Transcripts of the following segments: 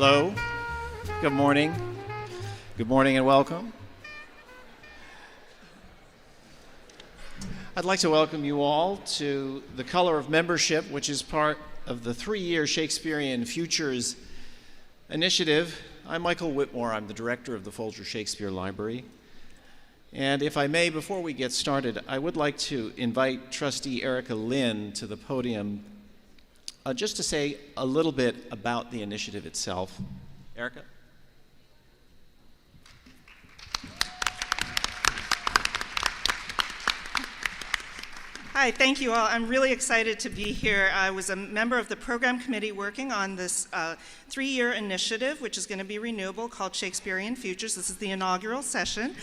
Hello. Good morning. Good morning and welcome. I'd like to welcome you all to the Color of Membership, which is part of the 3-year Shakespearean Futures initiative. I'm Michael Whitmore. I'm the director of the Folger Shakespeare Library. And if I may, before we get started, I would like to invite Trustee Erica Lynn to the podium just to say a little bit about the initiative itself. Erica? Hi, thank you all. I'm really excited to be here. I was a member of the program committee working on this 3-year initiative, which is going to be renewable, called Shakespearean Futures. This is the inaugural session.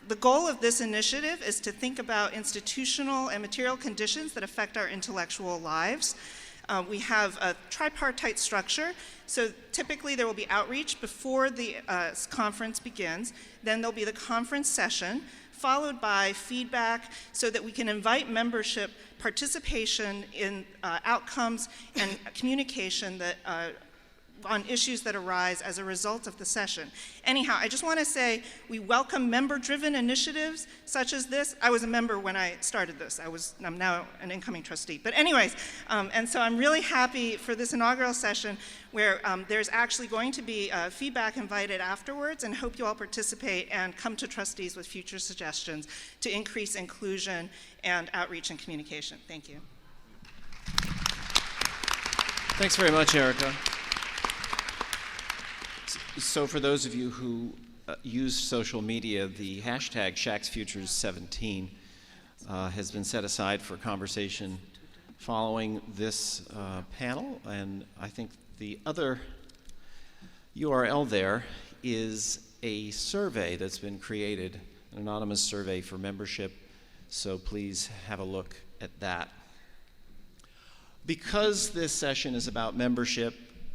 The goal of this initiative is to think about institutional and material conditions that affect our intellectual lives. We have a tripartite structure, so typically there will be outreach before the conference begins. Then there'll be the conference session, followed by feedback so that we can invite membership participation in outcomes and communication that on issues that arise as a result of the session. Anyhow, I just want to say we welcome member-driven initiatives such as this. I was a member when I started this. I'm now an incoming trustee. But anyways, and so I'm really happy for this inaugural session where there's actually going to be feedback invited afterwards, and hope you all participate and come to trustees with future suggestions to increase inclusion and outreach and communication. Thank you. Thanks very much, Erica. So for those of you who use social media, the hashtag ShaxFutures17 has been set aside for conversation following this panel, and I think the other URL there is a survey that's been created, an anonymous survey for membership, so please have a look at that. Because this session is about membership,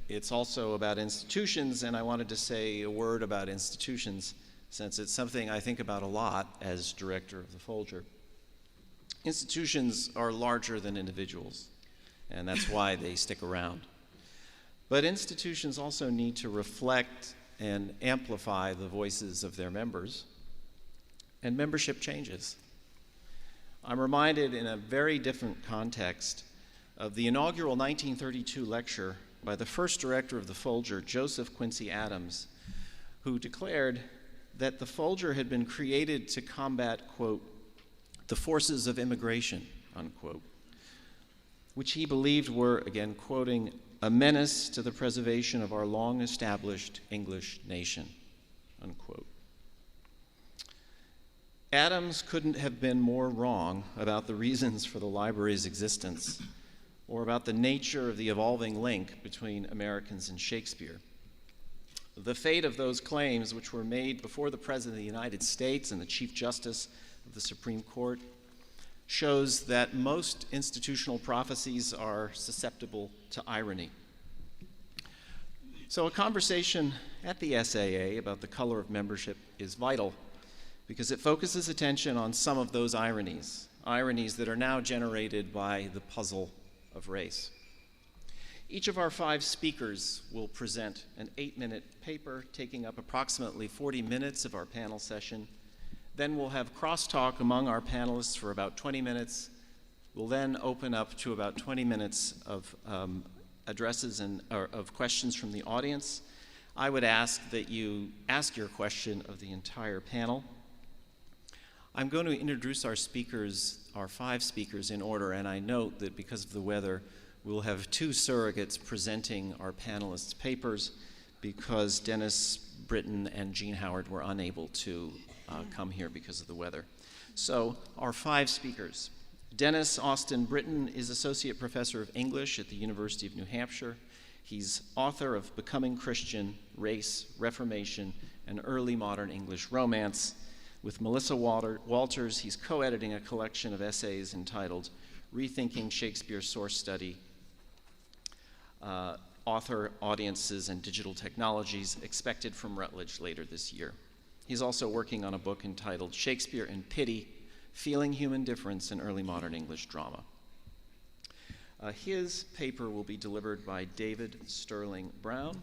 it's also about institutions, and I wanted to say a word about institutions since it's something I think about a lot as director of the Folger. Institutions are larger than individuals, and that's why they stick around. But institutions also need to reflect and amplify the voices of their members, and membership changes. I'm reminded in a very different context of the inaugural 1932 lecture by the first director of the Folger, Joseph Quincy Adams, who declared that the Folger had been created to combat, quote, the forces of immigration, unquote, which he believed were, again quoting, a menace to the preservation of our long-established English nation, unquote. Adams couldn't have been more wrong about the reasons for the library's existence or about the nature of the evolving link between Americans and Shakespeare. The fate of those claims, which were made before the President of the United States and the Chief Justice of the Supreme Court, shows that most institutional prophecies are susceptible to irony. So a conversation at the SAA about the color of membership is vital because it focuses attention on some of those ironies that are now generated by the puzzle of race. Each of our 5 speakers will present an 8-minute paper taking up approximately 40 minutes of our panel session. Then we'll have crosstalk among our panelists for about 20 minutes. We'll then open up to about 20 minutes of addresses and of questions from the audience. I would ask that you ask your question of the entire panel. I'm going to introduce our speakers, our 5 speakers in order, and I note that because of the weather, we'll have 2 surrogates presenting our panelists' papers because Dennis Britton and Jean Howard were unable to come here because of the weather. So our 5 speakers. Dennis Austin Britton is Associate Professor of English at the University of New Hampshire. He's author of Becoming Christian, Race, Reformation, and Early Modern English Romance. With Melissa Walters, he's co-editing a collection of essays entitled Rethinking Shakespeare's Source Study, Author, Audiences, and Digital Technologies, expected from Routledge later this year. He's also working on a book entitled Shakespeare and Pity, Feeling Human Difference in Early Modern English Drama. His paper will be delivered by David Sterling Brown.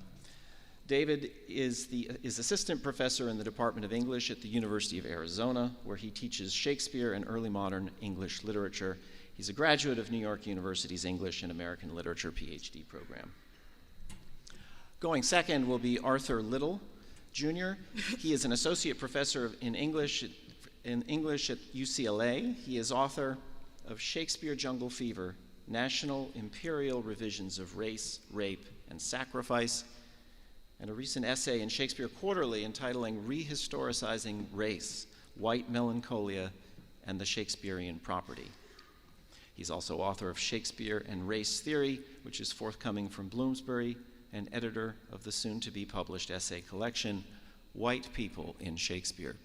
David is assistant professor in the Department of English at the University of Arizona, where he teaches Shakespeare and early modern English literature. He's a graduate of New York University's English and American Literature PhD program. Going second will be Arthur Little, Jr. He is an associate professor in English at UCLA. He is author of Shakespeare Jungle Fever, National Imperial Revisions of Race, Rape, and Sacrifice, and a recent essay in Shakespeare Quarterly entitling Rehistoricizing Race, White Melancholia, and the Shakespearean Property. He's also author of Shakespeare and Race Theory, which is forthcoming from Bloomsbury, and editor of the soon-to-be published essay collection, White People in Shakespeare.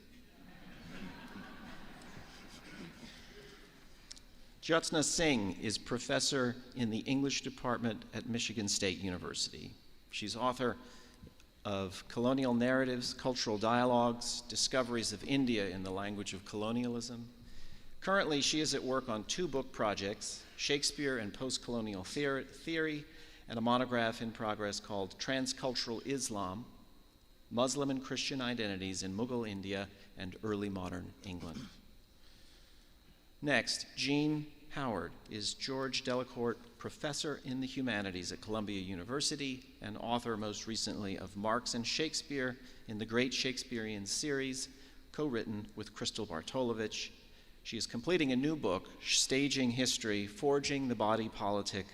Jyotsna Singh is professor in the English department at Michigan State University. She's author of Colonial Narratives, Cultural Dialogues, Discoveries of India in the Language of Colonialism. Currently, she is at work on 2 book projects, Shakespeare and Postcolonial Theory, and a monograph in progress called Transcultural Islam, Muslim and Christian Identities in Mughal India and Early Modern England. Next, Jean Howard is George Delacorte Professor in the Humanities at Columbia University and author most recently of Marx and Shakespeare in the Great Shakespearean Series, co-written with Crystal Bartolovich. She is completing a new book, Staging History, Forging the Body Politic,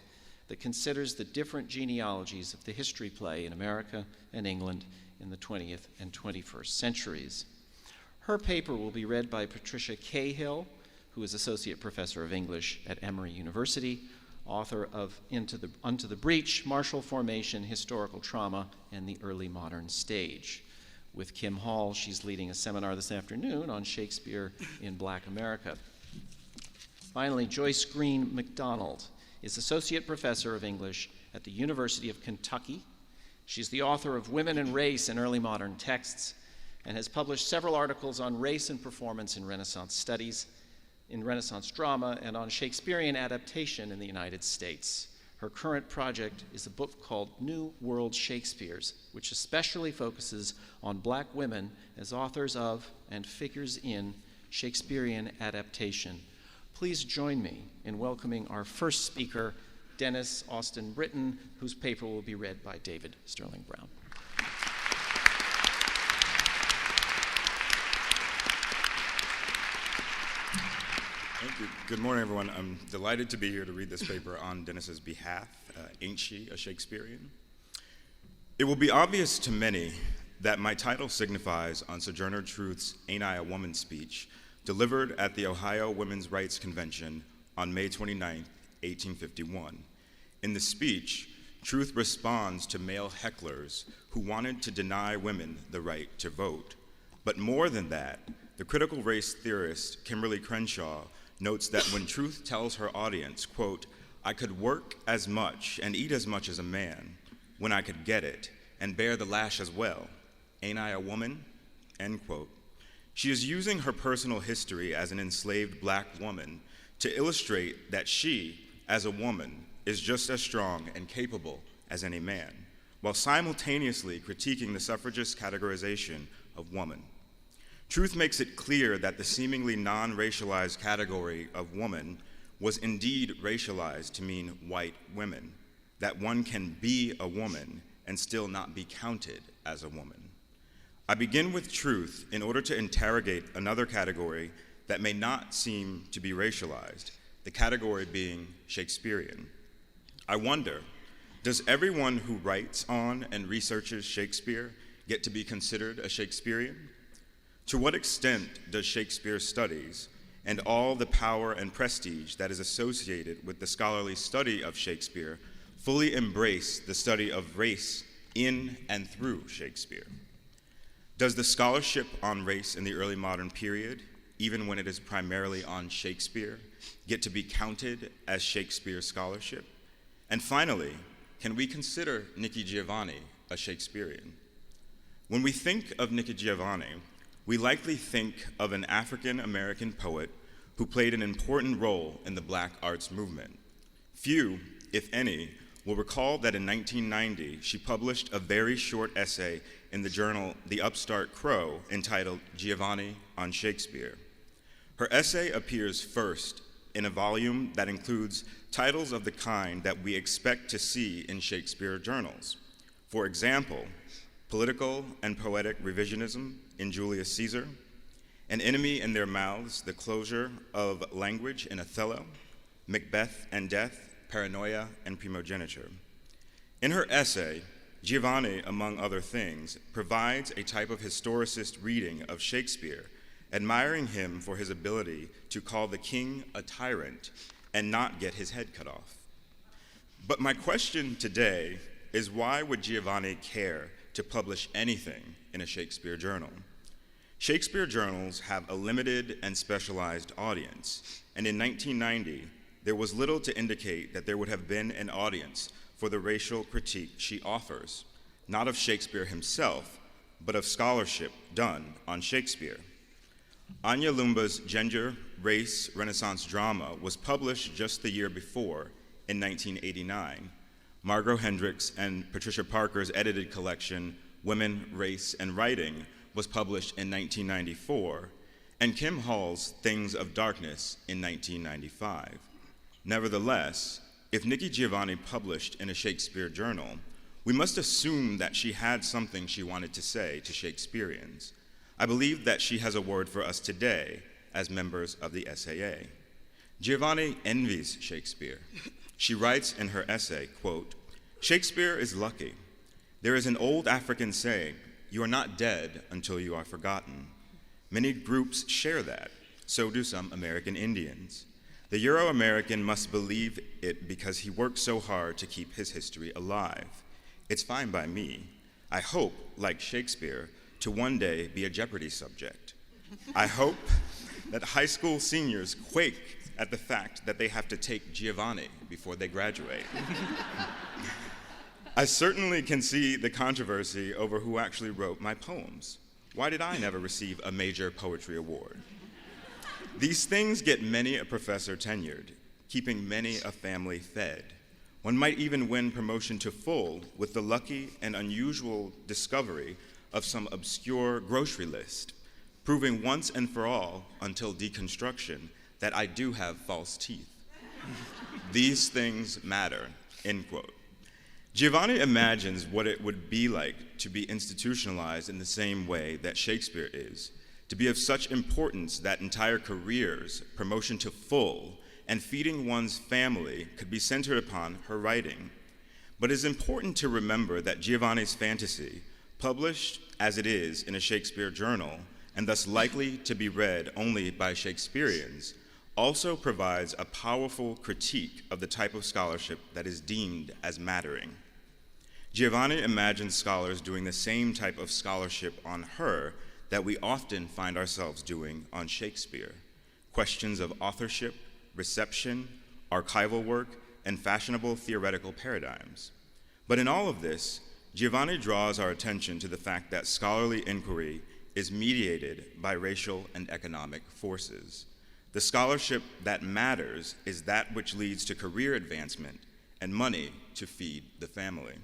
that considers the different genealogies of the history play in America and England in the 20th and 21st centuries. Her paper will be read by Patricia Cahill, who is Associate Professor of English at Emory University, author of Unto the Breach, Martial Formation, Historical Trauma, and the Early Modern Stage. With Kim Hall, she's leading a seminar this afternoon on Shakespeare in Black America. Finally, Joyce Green McDonald is Associate Professor of English at the University of Kentucky. She's the author of Women and Race in Early Modern Texts and has published several articles on race and performance in Renaissance studies, in Renaissance drama, and on Shakespearean adaptation in the United States. Her current project is a book called New World Shakespeares, which especially focuses on Black women as authors of and figures in Shakespearean adaptation. Please join me in welcoming our first speaker, Dennis Austin Britton, whose paper will be read by David Sterling Brown. Thank you. Good morning, everyone. I'm delighted to be here to read this paper on Dennis's behalf, Ain't She a Shakespearean? It will be obvious to many that my title signifies on Sojourner Truth's Ain't I a Woman speech, delivered at the Ohio Women's Rights Convention on May 29, 1851. In the speech, Truth responds to male hecklers who wanted to deny women the right to vote. But more than that, the critical race theorist Kimberly Crenshaw notes that when Truth tells her audience, quote, "I could work as much and eat as much as a man when I could get it and bear the lash as well. Ain't I a woman?" End quote. She is using her personal history as an enslaved Black woman to illustrate that she, as a woman, is just as strong and capable as any man, while simultaneously critiquing the suffragist categorization of woman. Truth makes it clear that the seemingly non-racialized category of woman was indeed racialized to mean white women, that one can be a woman and still not be counted as a woman. I begin with Truth in order to interrogate another category that may not seem to be racialized, the category being Shakespearean. I wonder, does everyone who writes on and researches Shakespeare get to be considered a Shakespearean? To what extent does Shakespeare's studies and all the power and prestige that is associated with the scholarly study of Shakespeare fully embrace the study of race in and through Shakespeare? Does the scholarship on race in the early modern period, even when it is primarily on Shakespeare, get to be counted as Shakespeare scholarship? And finally, can we consider Nikki Giovanni a Shakespearean? When we think of Nikki Giovanni, we likely think of an African-American poet who played an important role in the Black arts movement. Few, if any, will recall that in 1990, she published a very short essay in the journal The Upstart Crow entitled Giovanni on Shakespeare. Her essay appears first in a volume that includes titles of the kind that we expect to see in Shakespeare journals. For example, Political and Poetic Revisionism in Julius Caesar, An Enemy in Their Mouths, The Closure of Language in Othello, Macbeth and Death, Paranoia and Primogeniture. In her essay, Giovanni, among other things, provides a type of historicist reading of Shakespeare, admiring him for his ability to call the king a tyrant and not get his head cut off. But my question today is, why would Giovanni care to publish anything in a Shakespeare journal? Shakespeare journals have a limited and specialized audience, and in 1990, there was little to indicate that there would have been an audience for the racial critique she offers, not of Shakespeare himself, but of scholarship done on Shakespeare. Anya Lumba's Gender, Race, Renaissance Drama was published just the year before, in 1989. Margot Hendricks and Patricia Parker's edited collection, Women, Race, and Writing, was published in 1994, and Kim Hall's Things of Darkness in 1995. Nevertheless, if Nikki Giovanni published in a Shakespeare journal, we must assume that she had something she wanted to say to Shakespeareans. I believe that she has a word for us today as members of the SAA. Giovanni envies Shakespeare. She writes in her essay, quote, "Shakespeare is lucky. There is an old African saying, 'You are not dead until you are forgotten.' Many groups share that. So do some American Indians. The Euro-American must believe it because he worked so hard to keep his history alive. It's fine by me. I hope, like Shakespeare, to one day be a Jeopardy subject. I hope that high school seniors quake at the fact that they have to take Giovanni before they graduate. I certainly can see the controversy over who actually wrote my poems. Why did I never receive a major poetry award? These things get many a professor tenured, keeping many a family fed. One might even win promotion to full with the lucky and unusual discovery of some obscure grocery list, proving once and for all, until deconstruction, that I do have false teeth. These things matter," end quote. Giovanni imagines what it would be like to be institutionalized in the same way that Shakespeare is, to be of such importance that entire careers, promotion to full, and feeding one's family could be centered upon her writing. But it's important to remember that Giovanni's fantasy, published as it is in a Shakespeare journal, and thus likely to be read only by Shakespeareans, also provides a powerful critique of the type of scholarship that is deemed as mattering. Giovanni imagines scholars doing the same type of scholarship on her that we often find ourselves doing on Shakespeare: questions of authorship, reception, archival work, and fashionable theoretical paradigms. But in all of this, Giovanni draws our attention to the fact that scholarly inquiry is mediated by racial and economic forces. The scholarship that matters is that which leads to career advancement and money to feed the family.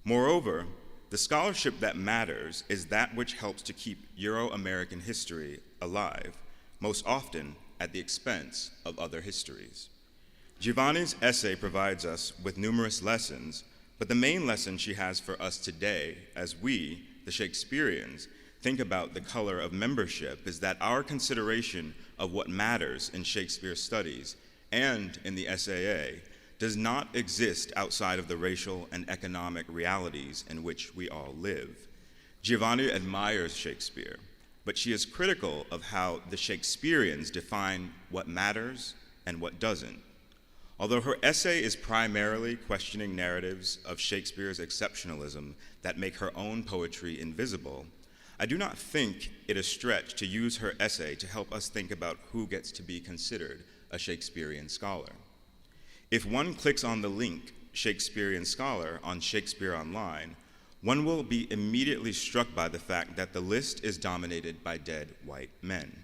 Moreover, the scholarship that matters is that which helps to keep Euro-American history alive, most often at the expense of other histories. Giovanni's essay provides us with numerous lessons, but the main lesson she has for us today, as we, the Shakespeareans, think about the color of membership, is that our consideration of what matters in Shakespeare studies and in the SAA does not exist outside of the racial and economic realities in which we all live. Giovanni admires Shakespeare, but she is critical of how the Shakespeareans define what matters and what doesn't. Although her essay is primarily questioning narratives of Shakespeare's exceptionalism that make her own poetry invisible, I do not think it a stretch to use her essay to help us think about who gets to be considered a Shakespearean scholar. If one clicks on the link, Shakespearean Scholar, on Shakespeare Online, one will be immediately struck by the fact that the list is dominated by dead white men.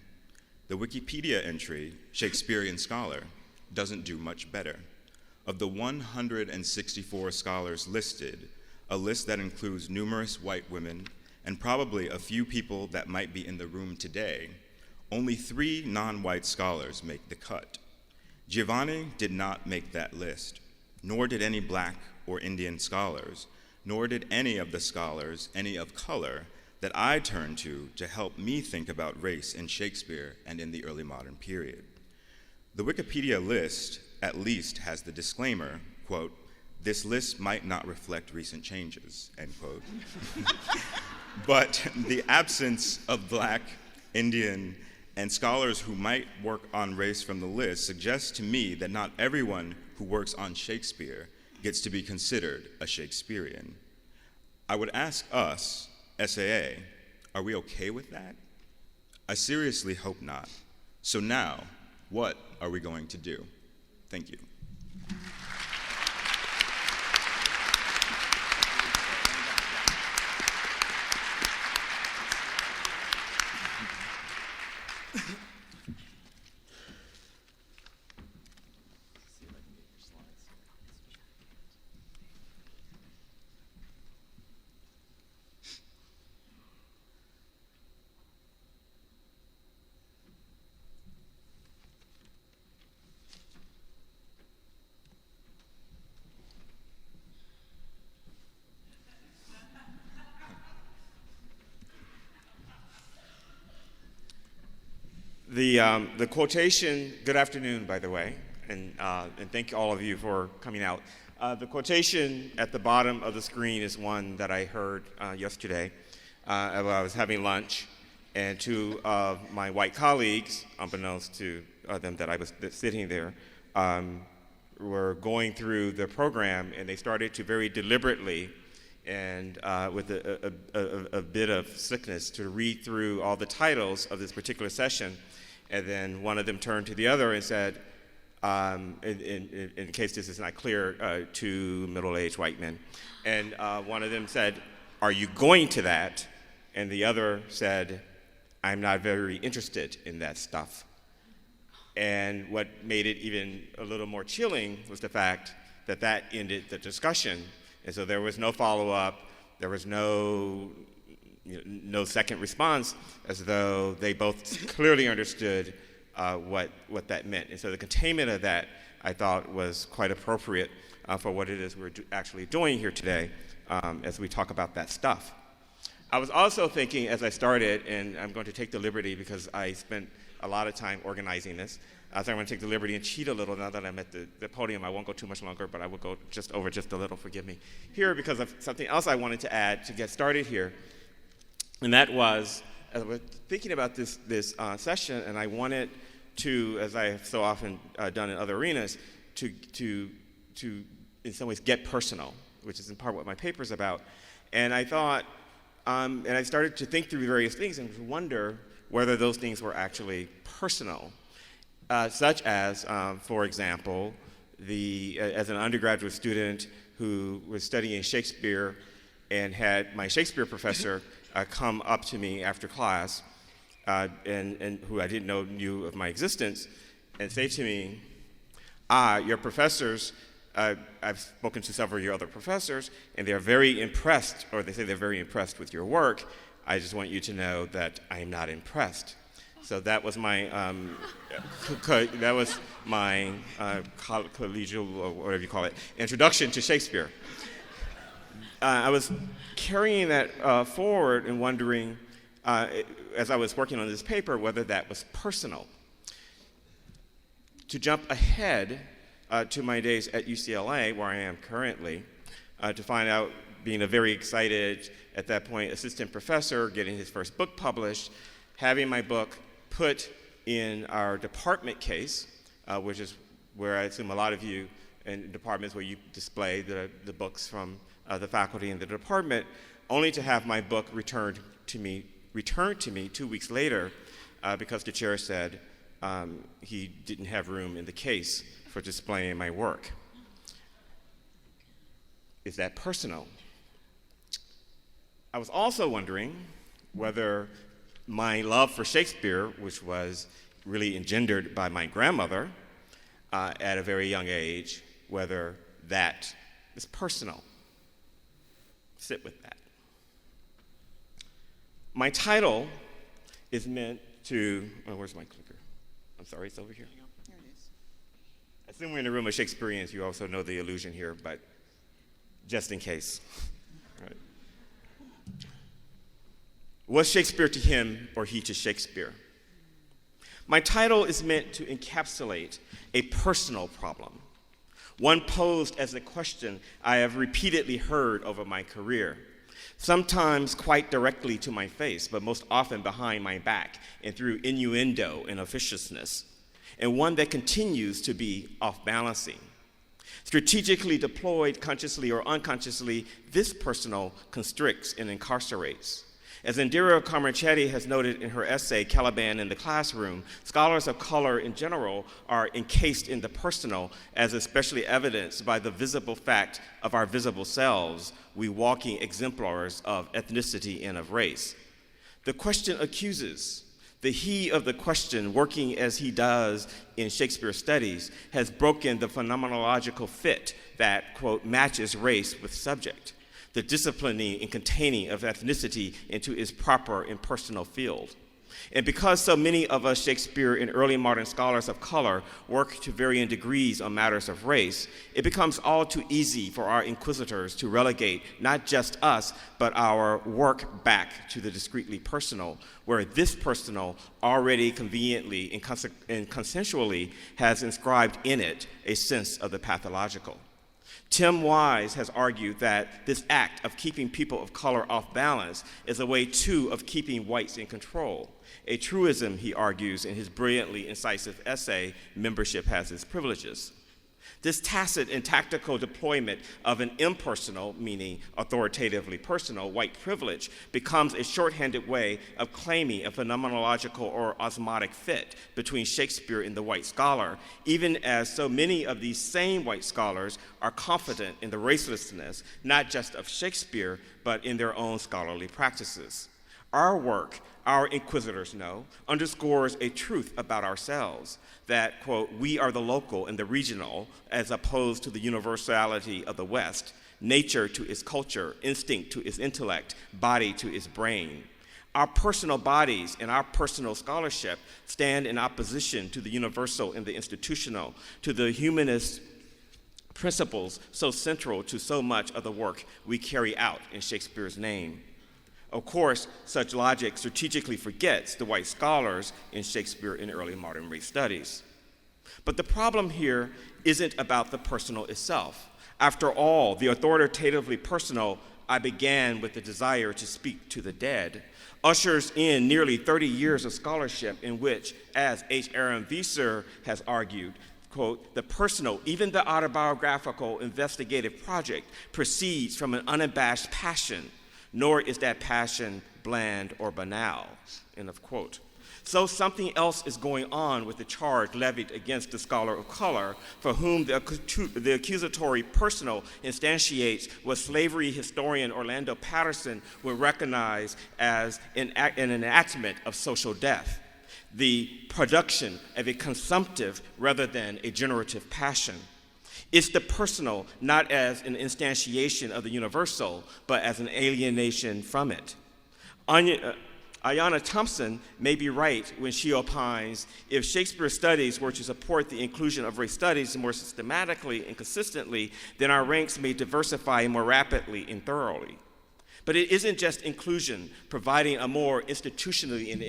The Wikipedia entry, Shakespearean Scholar, doesn't do much better. of the 164 scholars listed, a list that includes numerous white women and probably a few people that might be in the room today, only 3 non-white scholars make the cut. Giovanni did not make that list, nor did any Black or Indian scholars, nor did any of the scholars, any of color, that I turned to help me think about race in Shakespeare and in the early modern period. The Wikipedia list at least has the disclaimer, quote, "This list might not reflect recent changes," end quote. But the absence of Black, Indian, and scholars who might work on race from the list suggests to me that not everyone who works on Shakespeare gets to be considered a Shakespearean. I would ask us, SAA, are we okay with that? I seriously hope not. So now, what are we going to do? Thank you. The quotation, good afternoon, by the way, and thank all of you for coming out. The quotation at the bottom of the screen is one that I heard yesterday while I was having lunch, and 2 of my white colleagues, unbeknownst to them that I was sitting there, were going through the program, and they started to very deliberately and with a bit of sickness to read through all the titles of this particular session. And then one of them turned to the other and said, in case this is not clear, 2 middle-aged white men, and one of them said, "Are you going to that?" And the other said, "I'm not very interested in that stuff." And what made it even a little more chilling was the fact that that ended the discussion. And so there was no follow-up, there was no second response, as though they both clearly understood what that meant. And so the containment of that, I thought, was quite appropriate for what it is we're actually doing here today as we talk about that stuff. I was also thinking as I started, and I'm going to take the liberty because I spent a lot of time organizing this, so I'm going to take the liberty and cheat a little now that I'm at the podium. I won't go too much longer, but I will go just over just a little, forgive me, here because of something else I wanted to add to get started here. And that was, as I was thinking about this session, and I wanted to, as I have so often done in other arenas, to in some ways get personal, which is in part what my paper is about. And I thought, and I started to think through various things and wonder whether those things were actually personal, such as, for example, as an undergraduate student who was studying Shakespeare and had my Shakespeare professor come up to me after class, and who I didn't know knew of my existence, and say to me, your professors, I've spoken to several of your other professors, and they're very impressed, or they say they're very impressed with your work. I just want you to know that I am not impressed. So that was my collegial, or whatever you call it, introduction to Shakespeare. I was carrying that forward and wondering, as I was working on this paper, whether that was personal. To jump ahead to my days at UCLA, where I am currently, to find out, being a very excited, at that point, assistant professor, getting his first book published, having my book put in our department case, which is where I assume a lot of you in departments where you display the books from the faculty in the department, only to have my book returned to me 2 weeks later because the chair said he didn't have room in the case for displaying my work. Is that personal? I was also wondering whether my love for Shakespeare, which was really engendered by my grandmother at a very young age, whether that is personal. Sit with that. My title is meant to, oh, where's my clicker? I'm sorry, it's over here. Here it is. I assume we're in a room of Shakespeareans. You also know the illusion here, but just in case. All right. Was Shakespeare to him or he to Shakespeare? My title is meant to encapsulate a personal problem, one posed as a question I have repeatedly heard over my career, sometimes quite directly to my face, but most often behind my back and through innuendo and officiousness, and one that continues to be off-balancing. Strategically deployed, consciously or unconsciously, this personal constricts and incarcerates. As Indira Kamarchetti has noted in her essay, Caliban in the Classroom, scholars of color in general are encased in the personal, as especially evidenced by the visible fact of our visible selves, we walking exemplars of ethnicity and of race. The question accuses. The he of the question, working as he does in Shakespeare studies, has broken the phenomenological fit that, quote, matches race with subject, the disciplining and containing of ethnicity into its proper and personal field. And because so many of us Shakespeare and early modern scholars of color work to varying degrees on matters of race, it becomes all too easy for our inquisitors to relegate not just us, but our work back to the discretely personal, where this personal already conveniently and consensually has inscribed in it a sense of the pathological. Tim Wise has argued that this act of keeping people of color off balance is a way, too, of keeping whites in control. A truism, he argues in his brilliantly incisive essay, Membership Has Its Privileges. This tacit and tactical deployment of an impersonal, meaning authoritatively personal, white privilege becomes a shorthanded way of claiming a phenomenological or osmotic fit between Shakespeare and the white scholar, even as so many of these same white scholars are confident in the racelessness, not just of Shakespeare, but in their own scholarly practices. Our work, our inquisitors know, underscores a truth about ourselves, that, quote, we are the local and the regional, as opposed to the universality of the West, nature to its culture, instinct to its intellect, body to its brain. Our personal bodies and our personal scholarship stand in opposition to the universal and the institutional, to the humanist principles so central to so much of the work we carry out in Shakespeare's name. Of course, such logic strategically forgets the white scholars in Shakespeare in early modern race studies. But the problem here isn't about the personal itself. After all, the authoritatively personal, I began with the desire to speak to the dead, ushers in nearly 30 years of scholarship in which, as H. Aaron Wieser has argued, quote, the personal, even the autobiographical investigative project proceeds from an unabashed passion, nor is that passion bland or banal, end of quote. So something else is going on with the charge levied against the scholar of color for whom the accusatory personal instantiates what slavery historian Orlando Patterson would recognize as an enactment of social death, the production of a consumptive rather than a generative passion. It's the personal, not as an instantiation of the universal, but as an alienation from it. Ayanna Thompson may be right when she opines, if Shakespeare studies were to support the inclusion of race studies more systematically and consistently, then our ranks may diversify more rapidly and thoroughly. But it isn't just inclusion, providing a more institutionally and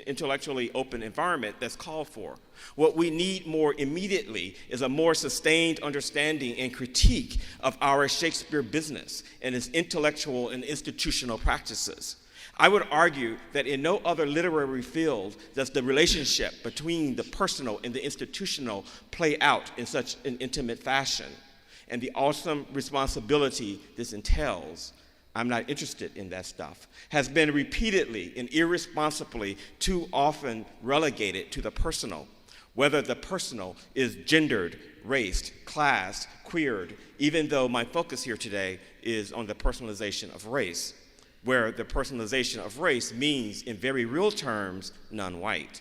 intellectually open environment that's called for. What we need more immediately is a more sustained understanding and critique of our Shakespeare business and its intellectual and institutional practices. I would argue that in no other literary field does the relationship between the personal and the institutional play out in such an intimate fashion. And the awesome responsibility this entails, I'm not interested in that stuff, has been repeatedly and irresponsibly too often relegated to the personal, whether the personal is gendered, raced, classed, queered, even though my focus here today is on the personalization of race, where the personalization of race means, in very real terms, non-white.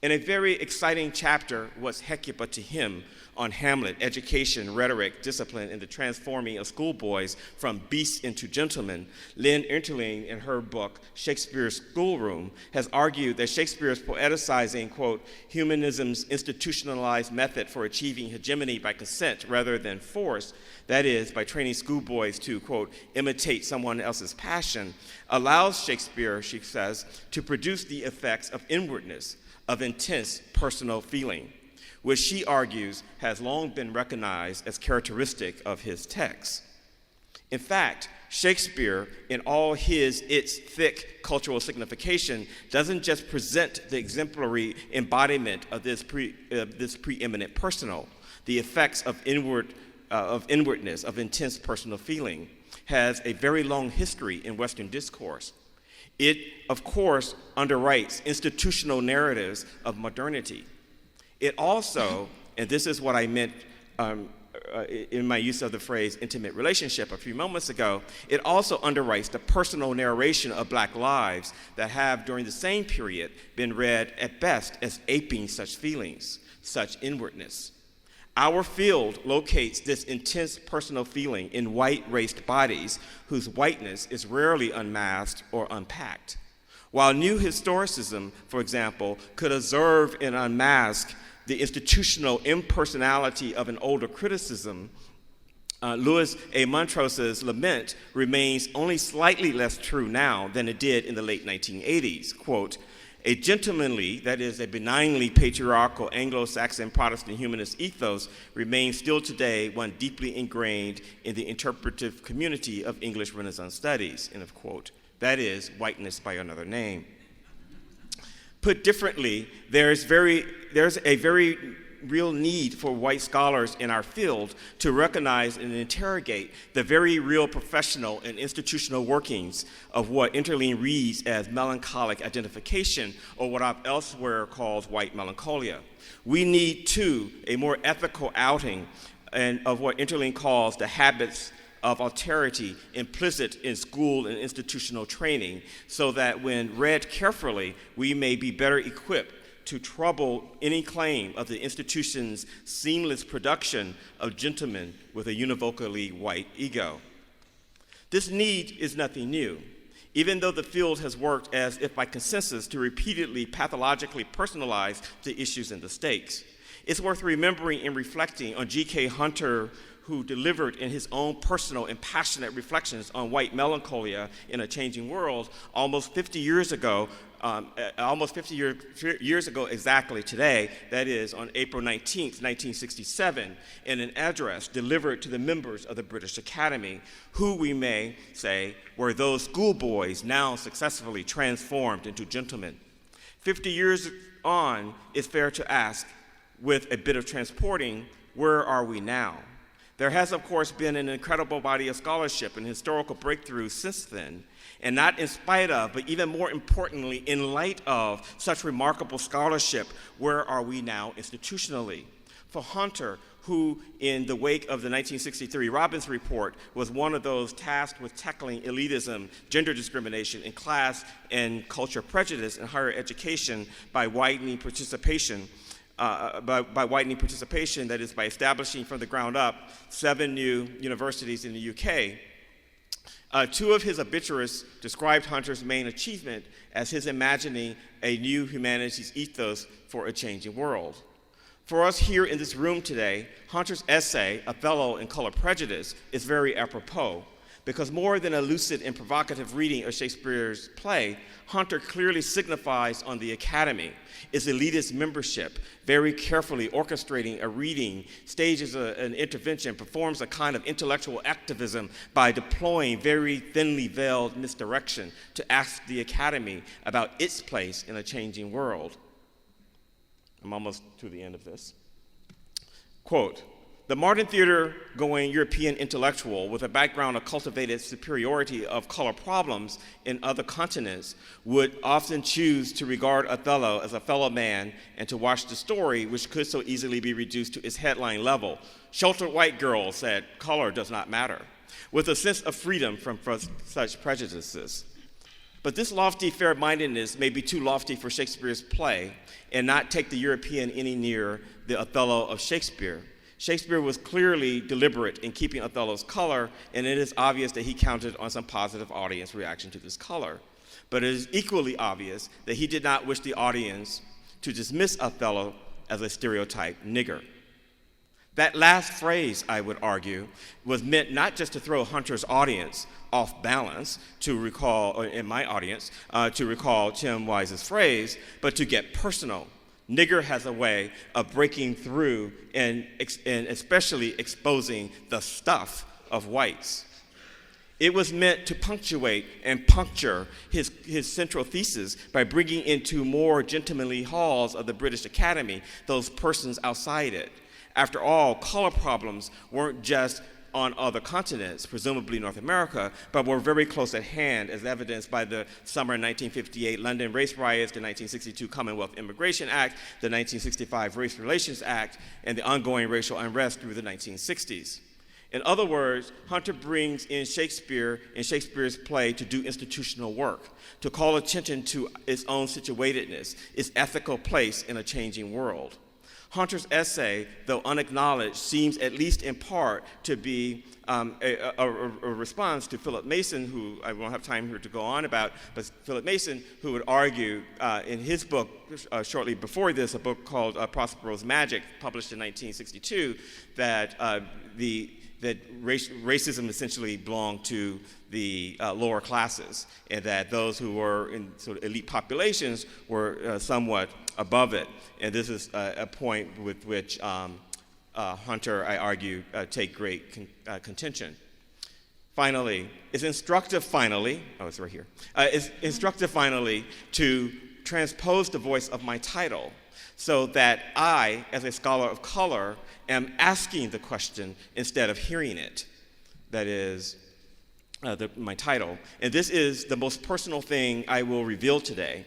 In a very exciting chapter, What's Hecuba to Him, on Hamlet, education, rhetoric, discipline, and the transforming of schoolboys from beasts into gentlemen, Lynn Interling, in her book, Shakespeare's Schoolroom, has argued that Shakespeare is poeticizing, quote, humanism's institutionalized method for achieving hegemony by consent rather than force, that is, by training schoolboys to, quote, imitate someone else's passion, allows Shakespeare, she says, to produce the effects of inwardness, of intense personal feeling, which she argues has long been recognized as characteristic of his texts. In fact, Shakespeare, in all its thick cultural signification, doesn't just present the exemplary embodiment of this preeminent personal, the effects of inwardness, of intense personal feeling, has a very long history in Western discourse. It, of course, underwrites institutional narratives of modernity. It also, and this is what I meant in my use of the phrase intimate relationship a few moments ago, it also underwrites the personal narration of Black lives that have, during the same period, been read at best as aping such feelings, such inwardness. Our field locates this intense personal feeling in white-raced bodies whose whiteness is rarely unmasked or unpacked. While new historicism, for example, could observe and unmask the institutional impersonality of an older criticism, Louis A. Montrose's lament remains only slightly less true now than it did in the late 1980s. Quote, a gentlemanly, that is, a benignly patriarchal Anglo-Saxon Protestant humanist ethos remains still today one deeply ingrained in the interpretive community of English Renaissance studies, end of quote. That is, whiteness by another name. Put differently, there's a very real need for white scholars in our field to recognize and interrogate the very real professional and institutional workings of what Interling reads as melancholic identification, or what I've elsewhere called white melancholia. We need, too, a more ethical outing of what Interling calls the habits of alterity implicit in school and institutional training, so that when read carefully, we may be better equipped to trouble any claim of the institution's seamless production of gentlemen with a univocally white ego. This need is nothing new, even though the field has worked as if by consensus to repeatedly pathologically personalize the issues and the stakes. It's worth remembering and reflecting on G.K. Hunter, who delivered in his own personal and passionate reflections on white melancholia in a changing world almost 50 years ago exactly today, that is on April 19th, 1967, in an address delivered to the members of the British Academy, who we may say were those schoolboys now successfully transformed into gentlemen. 50 years on, it's fair to ask, with a bit of transporting, where are we now? There has, of course, been an incredible body of scholarship and historical breakthroughs since then, and not in spite of, but even more importantly, in light of such remarkable scholarship, where are we now institutionally? For Hunter, who in the wake of the 1963 Robbins Report was one of those tasked with tackling elitism, gender discrimination, and class and culture prejudice in higher education by widening participation, that is, by establishing from the ground up 7 new universities in the UK. 2 of his obituaries described Hunter's main achievement as his imagining a new humanities ethos for a changing world. For us here in this room today, Hunter's essay, Othello and Color Prejudice, is very apropos, because more than a lucid and provocative reading of Shakespeare's play, Hunter clearly signifies on the Academy, its elitist membership, very carefully orchestrating a reading, stages an intervention, performs a kind of intellectual activism by deploying very thinly veiled misdirection to ask the Academy about its place in a changing world. I'm almost to the end of this. Quote, the modern theater-going European intellectual with a background of cultivated superiority of color problems in other continents would often choose to regard Othello as a fellow man and to watch the story, which could so easily be reduced to its headline level. Sheltered white girl said, color does not matter, with a sense of freedom from such prejudices. But this lofty fair-mindedness may be too lofty for Shakespeare's play and not take the European any nearer the Othello of Shakespeare. Shakespeare was clearly deliberate in keeping Othello's color, and it is obvious that he counted on some positive audience reaction to this color. But it is equally obvious that he did not wish the audience to dismiss Othello as a stereotype nigger. That last phrase, I would argue, was meant not just to throw Hunter's audience off balance, to recall, or in my audience, to recall Tim Wise's phrase, but to get personal. Nigger has a way of breaking through and especially exposing the stuff of whites. It was meant to punctuate and puncture his central thesis by bringing into more gentlemanly halls of the British Academy those persons outside it. After all, color problems weren't just on other continents, presumably North America, but were very close at hand, as evidenced by the summer 1958 London race riots, the 1962 Commonwealth Immigration Act, the 1965 Race Relations Act, and the ongoing racial unrest through the 1960s. In other words, Hunter brings in Shakespeare and Shakespeare's play to do institutional work, to call attention to its own situatedness, its ethical place in a changing world. Hunter's essay, though unacknowledged, seems at least in part to be a response to Philip Mason, who I won't have time here to go on about, but Philip Mason, who would argue in his book shortly before this, a book called Prospero's Magic, published in 1962, that racism essentially belonged to the lower classes, and that those who were in sort of elite populations were somewhat above it. And this is a point with which Hunter, I argue, take great contention. Finally, it's instructive finally to transpose the voice of my title so that I, as a scholar of color, am asking the question instead of hearing it. That is my title. And this is the most personal thing I will reveal today.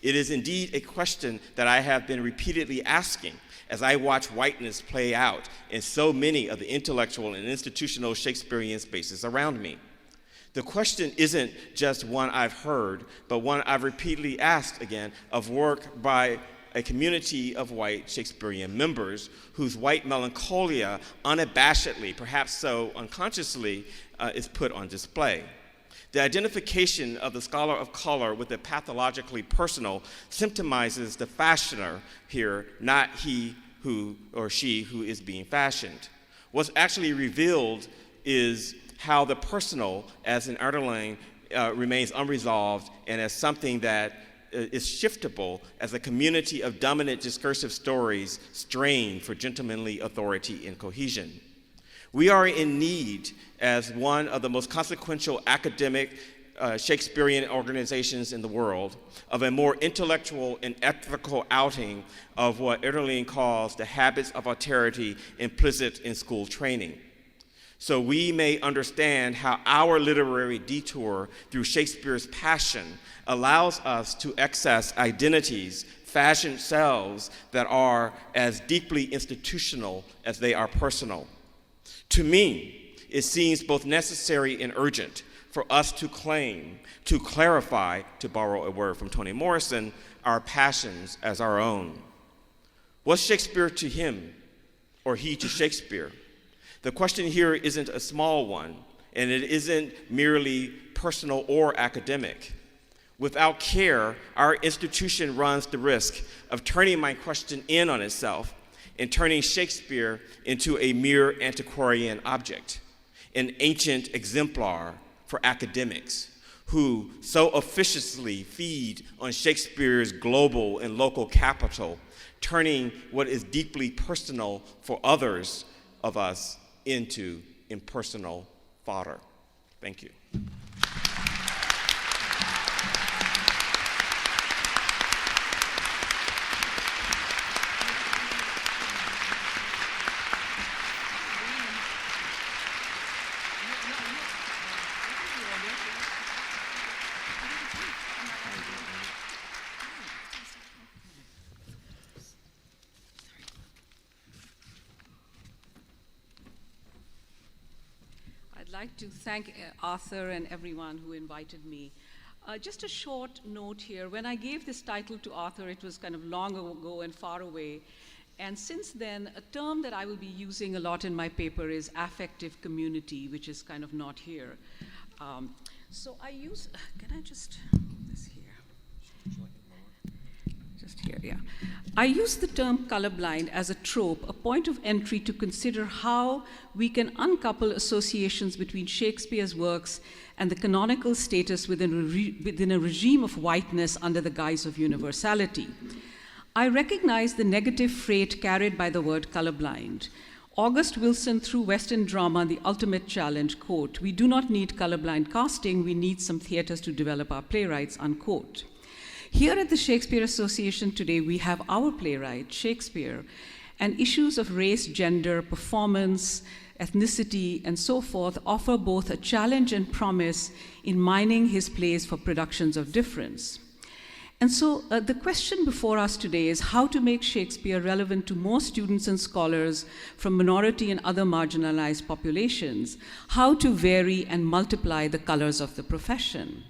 It is indeed a question that I have been repeatedly asking as I watch whiteness play out in so many of the intellectual and institutional Shakespearean spaces around me. The question isn't just one I've heard, but one I've repeatedly asked again of work by a community of white Shakespearean members whose white melancholia unabashedly, perhaps so unconsciously, is put on display. The identification of the scholar of color with the pathologically personal symptomizes the fashioner here, not he who or she who is being fashioned. What's actually revealed is how the personal, as an underlying, remains unresolved and as something that is shiftable as a community of dominant discursive stories strain for gentlemanly authority and cohesion. We are in need, as one of the most consequential academic Shakespearean organizations in the world, of a more intellectual and ethical outing of what Erdeling calls the habits of austerity implicit in school training, so we may understand how our literary detour through Shakespeare's passion allows us to access identities, fashioned selves that are as deeply institutional as they are personal. To me, it seems both necessary and urgent for us to claim, to clarify, to borrow a word from Toni Morrison, our passions as our own. Was Shakespeare to him, or he to Shakespeare? The question here isn't a small one, and it isn't merely personal or academic. Without care, our institution runs the risk of turning my question in on itself and turning Shakespeare into a mere antiquarian object, an ancient exemplar for academics who so officiously feed on Shakespeare's global and local capital, turning what is deeply personal for others of us into impersonal fodder. Thank you. I'd like to thank Arthur and everyone who invited me. Just a short note here. When I gave this title to Arthur, it was kind of long ago and far away. And since then, a term that I will be using a lot in my paper is affective community, which is kind of not here. So I use, can I just, this here? Just here, yeah. I use the term colorblind as a trope, a point of entry to consider how we can uncouple associations between Shakespeare's works and the canonical status within a regime of whiteness under the guise of universality. I recognize the negative freight carried by the word colorblind. August Wilson, through Western drama, The Ultimate Challenge, quote, "We do not need colorblind casting, we need some theaters to develop our playwrights," unquote. Here at the Shakespeare Association today, we have our playwright, Shakespeare, and issues of race, gender, performance, ethnicity, and so forth offer both a challenge and promise in mining his plays for productions of difference. And so the question before us today is how to make Shakespeare relevant to more students and scholars from minority and other marginalized populations, how to vary and multiply the colors of the profession.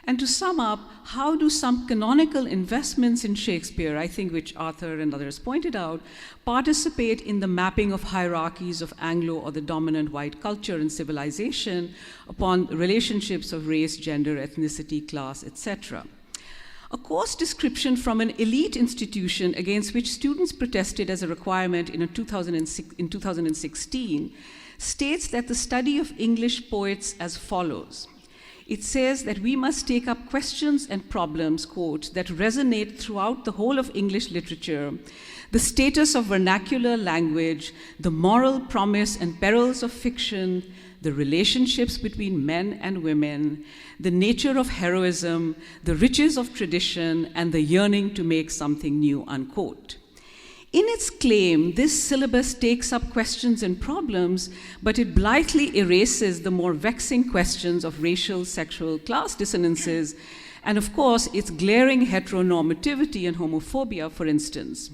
And to sum up, how do some canonical investments in Shakespeare, I think which Arthur and others pointed out, participate in the mapping of hierarchies of Anglo or the dominant white culture and civilization upon relationships of race, gender, ethnicity, class, etc.? A course description from an elite institution against which students protested as a requirement in 2016 states that the study of English poets as follows. It says that we must take up questions and problems, quote, that resonate throughout the whole of English literature, the status of vernacular language, the moral promise and perils of fiction, the relationships between men and women, the nature of heroism, the riches of tradition, and the yearning to make something new, unquote. In its claim, this syllabus takes up questions and problems, but it blithely erases the more vexing questions of racial, sexual, class dissonances, and of course, its glaring heteronormativity and homophobia, for instance.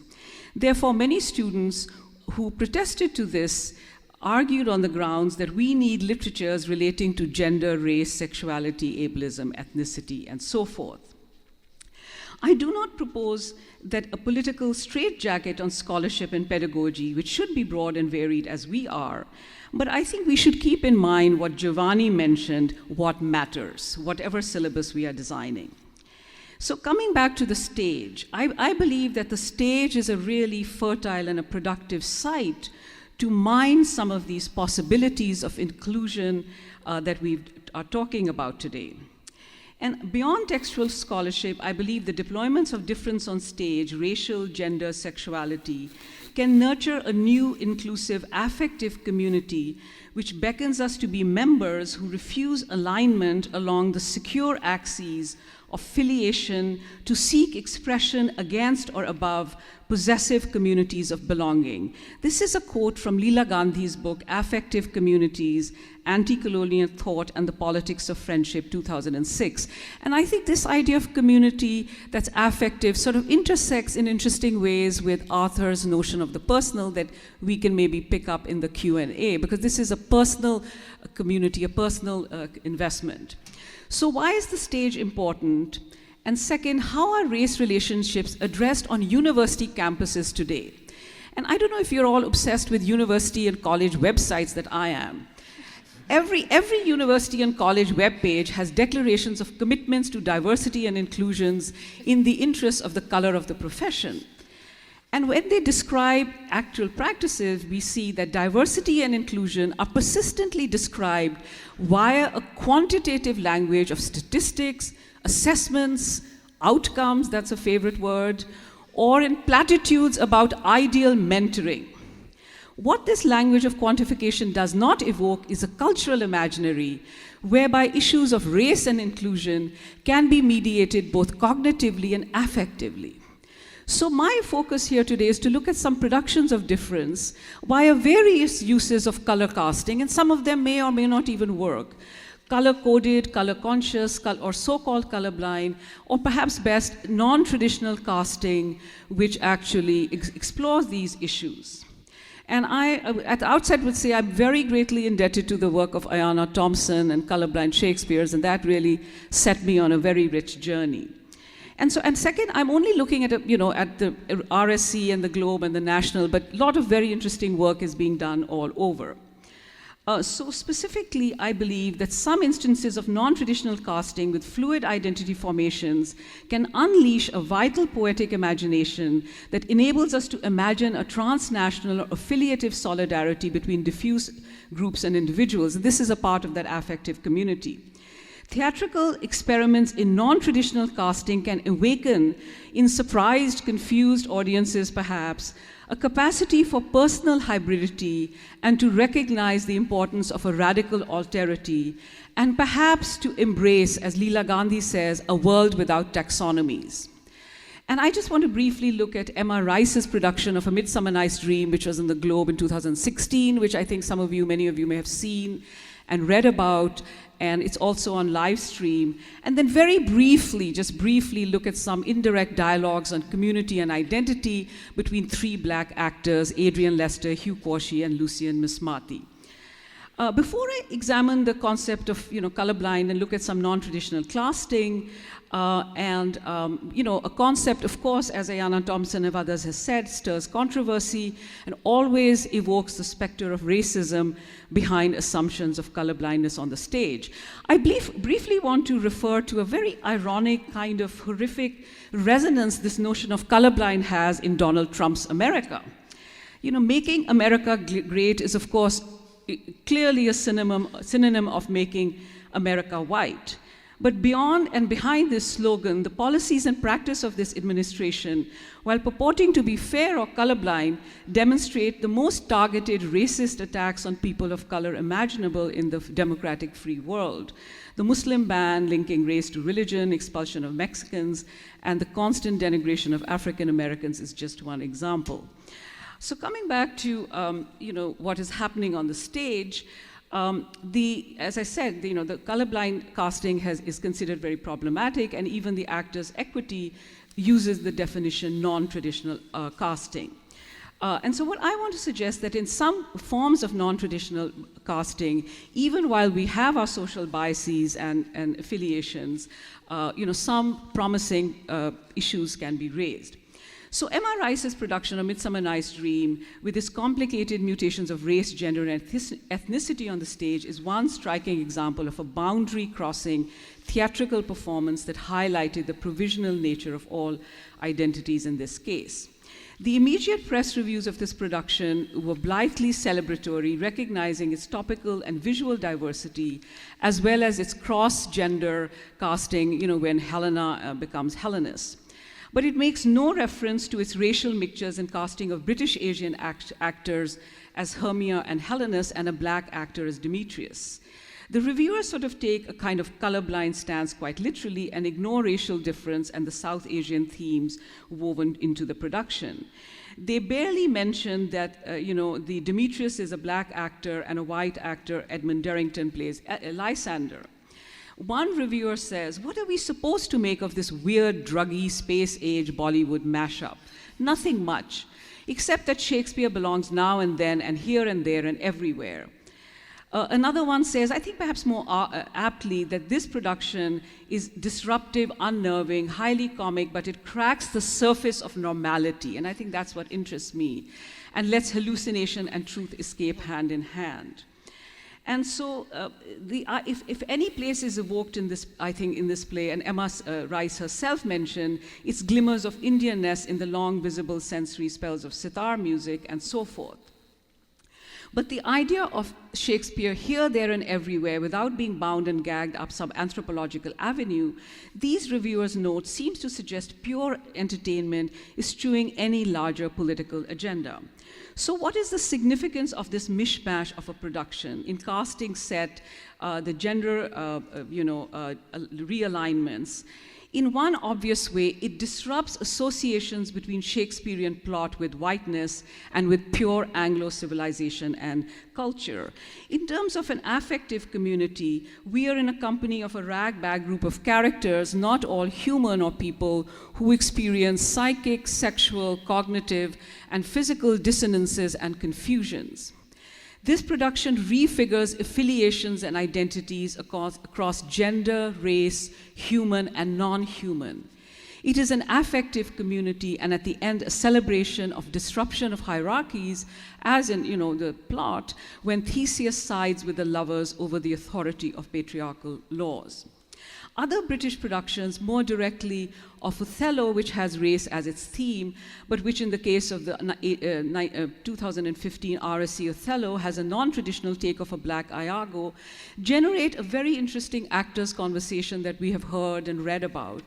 Therefore, many students who protested to this argued on the grounds that we need literatures relating to gender, race, sexuality, ableism, ethnicity, and so forth. I do not propose that a political straitjacket on scholarship and pedagogy, which should be broad and varied as we are, but I think we should keep in mind what Giovanni mentioned, what matters, whatever syllabus we are designing. So coming back to the stage, I believe that the stage is a really fertile and a productive site to mine some of these possibilities of inclusion that we are talking about today. And beyond textual scholarship, I believe the deployments of difference on stage, racial, gender, sexuality, can nurture a new, inclusive, affective community which beckons us to be members who refuse alignment along the secure axes of filiation to seek expression against or above possessive communities of belonging. This is a quote from Leela Gandhi's book, Affective Communities, Anti-Colonial Thought and the Politics of Friendship, 2006. And I think this idea of community that's affective sort of intersects in interesting ways with Arthur's notion of the personal that we can maybe pick up in the Q&A, because this is a personal community, a personal investment. So why is the stage important? And second, how are race relationships addressed on university campuses today? And I don't know if you're all obsessed with university and college websites that I am. Every university and college webpage has declarations of commitments to diversity and inclusions in the interest of the color of the profession. And when they describe actual practices, we see that diversity and inclusion are persistently described via a quantitative language of statistics, assessments, outcomes, that's a favorite word, or in platitudes about ideal mentoring. What this language of quantification does not evoke is a cultural imaginary whereby issues of race and inclusion can be mediated both cognitively and affectively. So my focus here today is to look at some productions of difference via various uses of color casting, and some of them may or may not even work. Color-coded, color-conscious, or so-called colorblind, or perhaps best, non-traditional casting, which actually explores these issues. And I, at the outset, would say I'm very greatly indebted to the work of Ayanna Thompson and Colorblind Shakespeare's, and that really set me on a very rich journey. And second, I'm only looking at, at the RSC and the Globe and the National, but a lot of very interesting work is being done all over. So specifically, I believe that some instances of non-traditional casting with fluid identity formations can unleash a vital poetic imagination that enables us to imagine a transnational or affiliative solidarity between diffuse groups and individuals. This is a part of that affective community. Theatrical experiments in non-traditional casting can awaken, in surprised, confused audiences perhaps, a capacity for personal hybridity and to recognize the importance of a radical alterity, and perhaps to embrace, as Leela Gandhi says, a world without taxonomies. And I just want to briefly look at Emma Rice's production of A Midsummer Night's Dream, which was in the Globe in 2016, which I think many of you may have seen and read about, and it's also on live stream. And then just briefly look at some indirect dialogues on community and identity between three black actors, Adrian Lester, Hugh Quashie, and Lucien Mismati. Before I examine the concept of colorblind and look at some non-traditional casting, a concept, of course, as Ayanna Thompson and others have said, stirs controversy and always evokes the specter of racism behind assumptions of colorblindness on the stage. I briefly want to refer to a very ironic kind of horrific resonance this notion of colorblind has in Donald Trump's America. Making America great is, of course, clearly a synonym of making America white. But beyond and behind this slogan, the policies and practice of this administration, while purporting to be fair or colorblind, demonstrate the most targeted racist attacks on people of color imaginable in the democratic free world. The Muslim ban linking race to religion, expulsion of Mexicans, and the constant denigration of African Americans is just one example. So coming back to what is happening on the stage, as I said, the colorblind casting is considered very problematic, and even the Actors' Equity uses the definition non-traditional casting. And so what I want to suggest that in some forms of non-traditional casting, even while we have our social biases and affiliations, some promising issues can be raised. So Emma Rice's production of Midsummer Night's Dream, with its complicated mutations of race, gender, and ethnicity on the stage, is one striking example of a boundary-crossing theatrical performance that highlighted the provisional nature of all identities in this case. The immediate press reviews of this production were blithely celebratory, recognizing its topical and visual diversity, as well as its cross-gender casting, when Helena becomes Hellenus. But it makes no reference to its racial mixtures and casting of British Asian actors as Hermia and Hellenus and a black actor as Demetrius. The reviewers sort of take a kind of colorblind stance quite literally and ignore racial difference and the South Asian themes woven into the production. They barely mention that, the Demetrius is a black actor and a white actor, Edmund Darrington, plays Lysander. One reviewer says, what are we supposed to make of this weird, druggy, space-age Bollywood mashup? Nothing much, except that Shakespeare belongs now and then and here and there and everywhere. Another one says, I think perhaps more aptly, that this production is disruptive, unnerving, highly comic, but it cracks the surface of normality, and I think that's what interests me, and lets hallucination and truth escape hand in hand. And so, if any place is evoked in this, I think, in this play, and Emma Rice herself mentioned, it's glimmers of Indianness in the long, visible sensory spells of sitar music and so forth. But the idea of Shakespeare here, there, and everywhere, without being bound and gagged up some anthropological avenue, these reviewers note seems to suggest pure entertainment eschewing any larger political agenda. So what is the significance of this mishmash of a production in casting, set, the gender realignments? In one obvious way, it disrupts associations between Shakespearean plot with whiteness and with pure Anglo civilization and culture. In terms of an affective community, we are in a company of a rag-bag group of characters, not all human or people, who experience psychic, sexual, cognitive, and physical dissonances and confusions. This production refigures affiliations and identities across gender, race, human, and non-human. It is an affective community, and at the end, a celebration of disruption of hierarchies, as in, the plot, when Theseus sides with the lovers over the authority of patriarchal laws. Other British productions, more directly of Othello, which has race as its theme, but which in the case of the 2015 RSC Othello has a non-traditional take of a black Iago, generate a very interesting actors' conversation that we have heard and read about.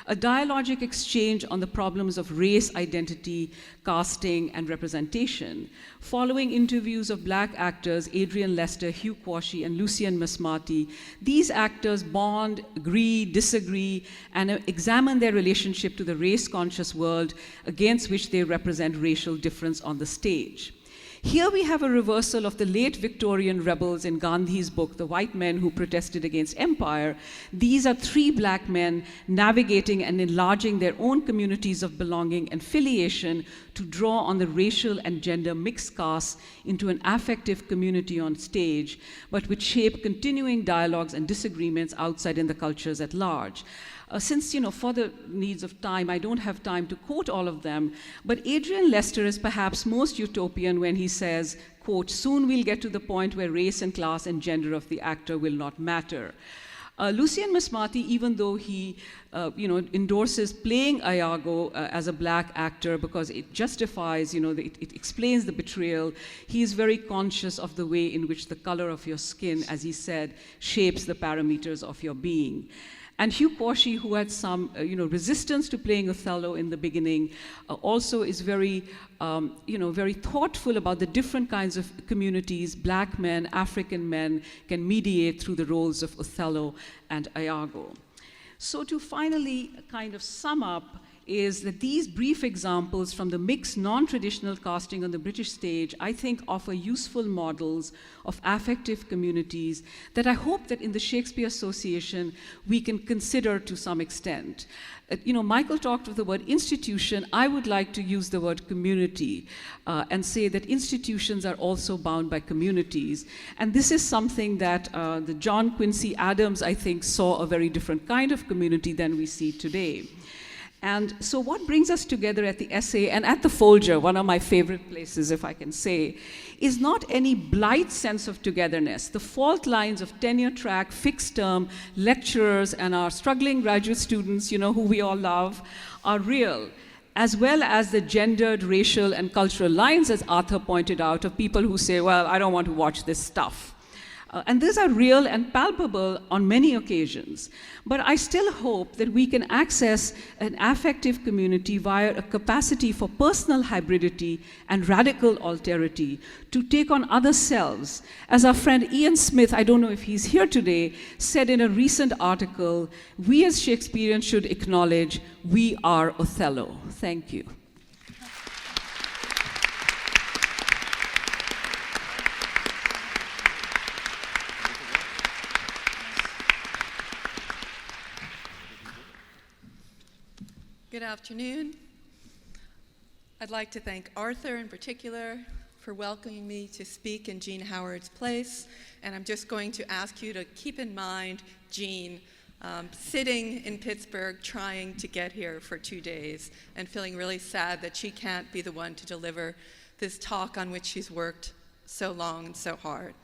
A dialogic exchange on the problems of race, identity, casting, and representation. Following interviews of black actors Adrian Lester, Hugh Quashie, and Lucien Masmati, these actors bond, agree, disagree, and examine their relationship to the race-conscious world against which they represent racial difference on the stage. Here we have a reversal of the late Victorian rebels in Gandhi's book, The White Men Who Protested Against Empire. These are three black men navigating and enlarging their own communities of belonging and filiation to draw on the racial and gender mixed castes into an affective community on stage, but which shape continuing dialogues and disagreements outside in the cultures at large. Since, for the needs of time, I don't have time to quote all of them, but Adrian Lester is perhaps most utopian when he says, quote, "Soon we'll get to the point where race and class and gender of the actor will not matter." Lucien Masmati, even though he endorses playing Iago as a black actor because it justifies, it explains the betrayal, he is very conscious of the way in which the color of your skin, as he said, shapes the parameters of your being. And Hugh Quashie, who had some resistance to playing Othello in the beginning, also is very, very thoughtful about the different kinds of communities black men, African men can mediate through the roles of Othello and Iago. So to finally kind of sum up, is that these brief examples from the mixed non-traditional casting on the British stage, I think, offer useful models of affective communities that I hope that in the Shakespeare.Association we can consider to some extent. Michael talked of the word institution. I would like to use the word community and say that institutions are also bound by communities. And this is something that the John Quincy Adams, I think, saw a very different kind of community than we see today. And so what brings us together at the essay and at the Folger, one of my favorite places, if I can say, is not any blithe sense of togetherness. The fault lines of tenure track, fixed term, lecturers, and our struggling graduate students, who we all love, are real, as well as the gendered, racial, and cultural lines, as Arthur pointed out, of people who say, well, I don't want to watch this stuff. And these are real and palpable on many occasions. But I still hope that we can access an affective community via a capacity for personal hybridity and radical alterity to take on other selves. As our friend Ian Smith, I don't know if he's here today, said in a recent article, we as Shakespeareans should acknowledge we are Othello. Thank you. Good afternoon. I'd like to thank Arthur in particular for welcoming me to speak in Jean Howard's place. And I'm just going to ask you to keep in mind Jean sitting in Pittsburgh trying to get here for 2 days and feeling really sad that she can't be the one to deliver this talk on which she's worked so long and so hard.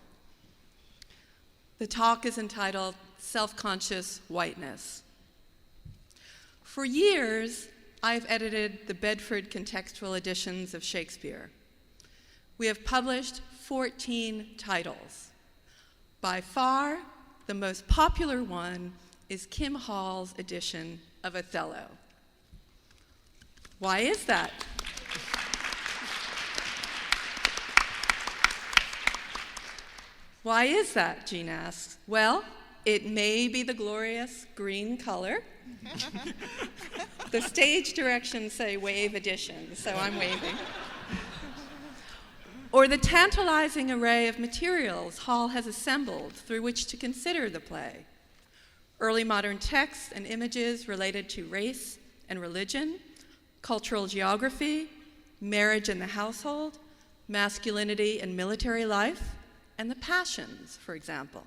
The talk is entitled Self-Conscious Whiteness. For years, I've edited the Bedford contextual editions of Shakespeare. We have published 14 titles. By far, the most popular one is Kim Hall's edition of Othello. Why is that? Why is that, Jean asks. Well, it may be the glorious green color. The stage directions say wave edition, so I'm waving. Or the tantalizing array of materials Hall has assembled through which to consider the play. Early modern texts and images related to race and religion, cultural geography, marriage and the household, masculinity and military life, and the passions, for example.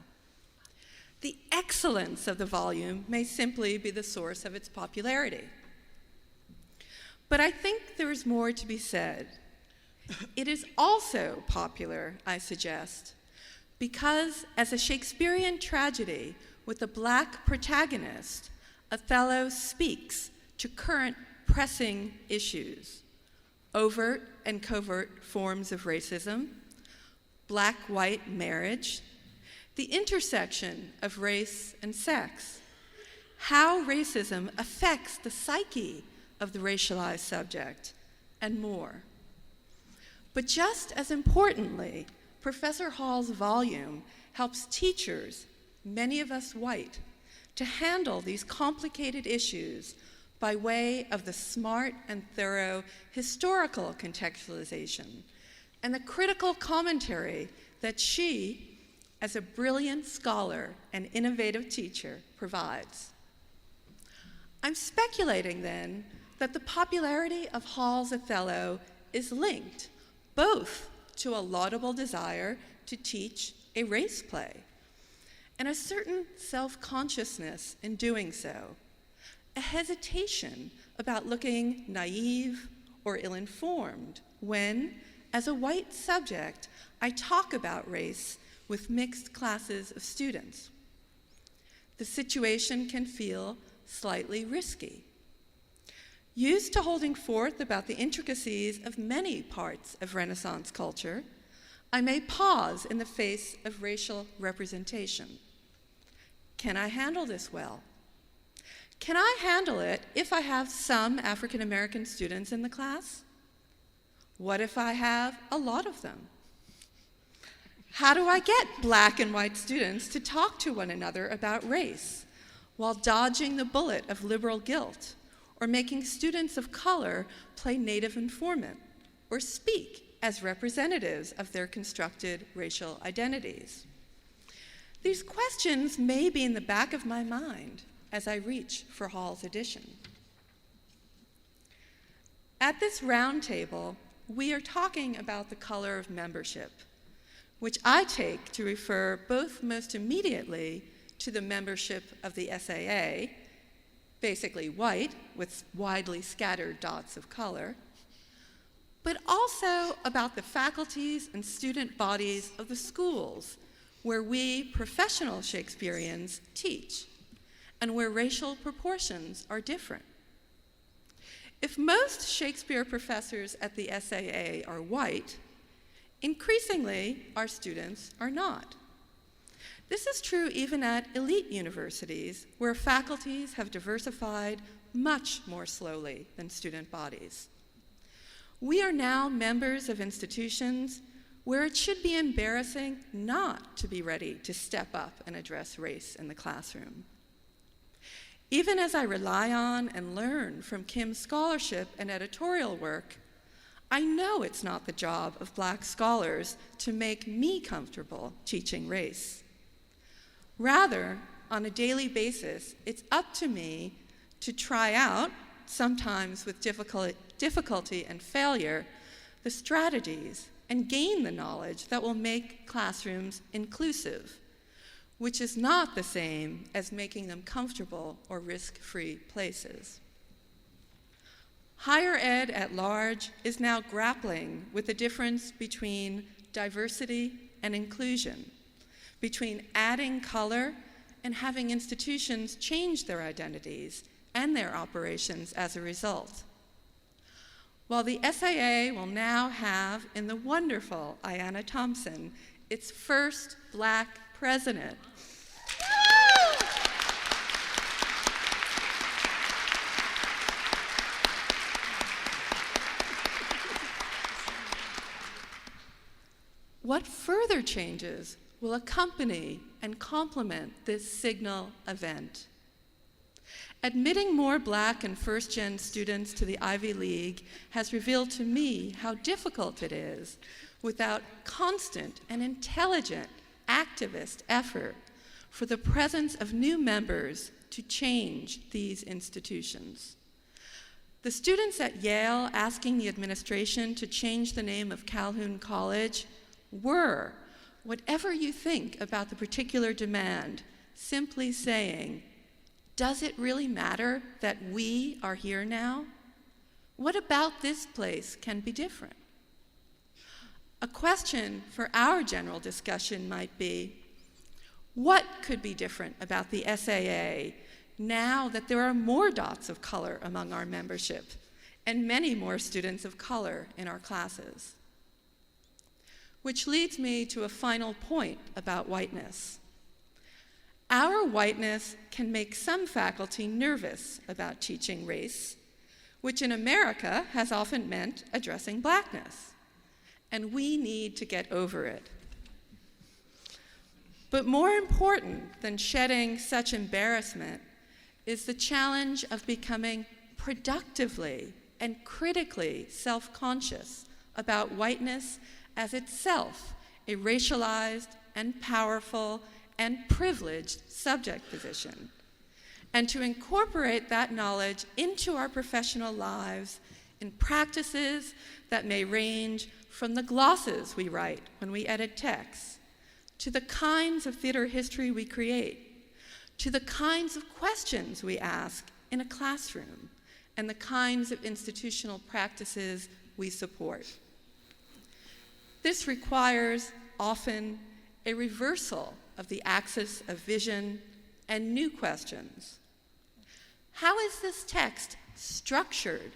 The excellence of the volume may simply be the source of its popularity. But I think there is more to be said. It is also popular, I suggest, because as a Shakespearean tragedy with a Black protagonist, Othello speaks to current pressing issues: overt and covert forms of racism, Black-white marriage, the intersection of race and sex, how racism affects the psyche of the racialized subject, and more. But just as importantly, Professor Hall's volume helps teachers, many of us white, to handle these complicated issues by way of the smart and thorough historical contextualization and the critical commentary that she, as a brilliant scholar and innovative teacher, provides. I'm speculating then that the popularity of Hall's Othello is linked both to a laudable desire to teach a race play and a certain self-consciousness in doing so, a hesitation about looking naive or ill-informed when, as a white subject, I talk about race with mixed classes of students. The situation can feel slightly risky. Used to holding forth about the intricacies of many parts of Renaissance culture, I may pause in the face of racial representation. Can I handle this well? Can I handle it if I have some African American students in the class? What if I have a lot of them? How do I get Black and white students to talk to one another about race while dodging the bullet of liberal guilt, or making students of color play Native informant or speak as representatives of their constructed racial identities? These questions may be in the back of my mind as I reach for Hall's edition. At this round table, we are talking about the color of membership, which I take to refer both most immediately to the membership of the SAA, basically white with widely scattered dots of color, but also about the faculties and student bodies of the schools where we professional Shakespeareans teach and where racial proportions are different. If most Shakespeare professors at the SAA are white, increasingly our students are not. This is true even at elite universities, where faculties have diversified much more slowly than student bodies. We are now members of institutions where it should be embarrassing not to be ready to step up and address race in the classroom. Even as I rely on and learn from Kim's scholarship and editorial work, I know it's not the job of Black scholars to make me comfortable teaching race. Rather, on a daily basis, it's up to me to try out, sometimes with difficulty and failure, the strategies and gain the knowledge that will make classrooms inclusive, which is not the same as making them comfortable or risk-free places. Higher ed at large is now grappling with the difference between diversity and inclusion, between adding color and having institutions change their identities and their operations as a result. While the SAA will now have, in the wonderful Ayanna Thompson, its first Black president, what further changes will accompany and complement this signal event? Admitting more Black and first-gen students to the Ivy League has revealed to me how difficult it is without constant and intelligent activist effort for the presence of new members to change these institutions. The students at Yale asking the administration to change the name of Calhoun College were, whatever you think about the particular demand, simply saying, does it really matter that we are here now? What about this place can be different? A question for our general discussion might be, what could be different about the SAA now that there are more dots of color among our membership and many more students of color in our classes? Which leads me to a final point about whiteness. Our whiteness can make some faculty nervous about teaching race, which in America has often meant addressing blackness, and we need to get over it. But more important than shedding such embarrassment is the challenge of becoming productively and critically self-conscious about whiteness as itself a racialized and powerful and privileged subject position, and to incorporate that knowledge into our professional lives in practices that may range from the glosses we write when we edit texts, to the kinds of theater history we create, to the kinds of questions we ask in a classroom, and the kinds of institutional practices we support. This requires often a reversal of the axis of vision and new questions. How is this text structured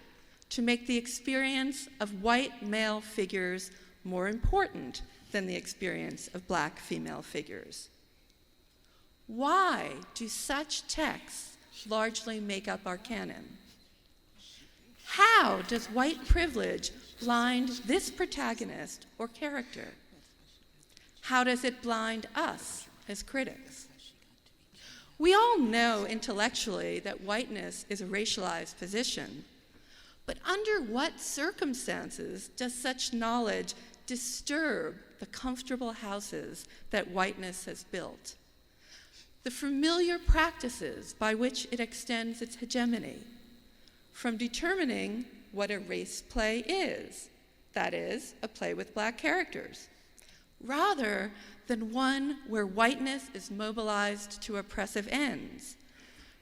to make the experience of white male figures more important than the experience of black female figures? Why do such texts largely make up our canon? How does white privilege blind this protagonist or character? How does it blind us as critics? We all know intellectually that whiteness is a racialized position, but under what circumstances does such knowledge disturb the comfortable houses that whiteness has built? The familiar practices by which it extends its hegemony, from determining what a race play is, that is, a play with black characters, rather than one where whiteness is mobilized to oppressive ends,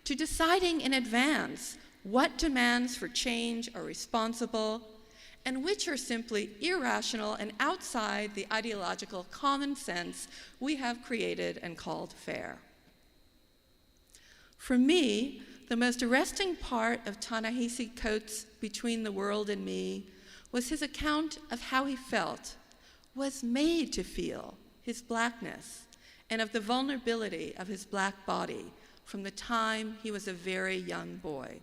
to deciding in advance what demands for change are responsible and which are simply irrational and outside the ideological common sense we have created and called fair. For me, the most arresting part of Ta-Nehisi Coates' Between the World and Me was his account of how he felt, was made to feel, his blackness, and of the vulnerability of his black body from the time he was a very young boy.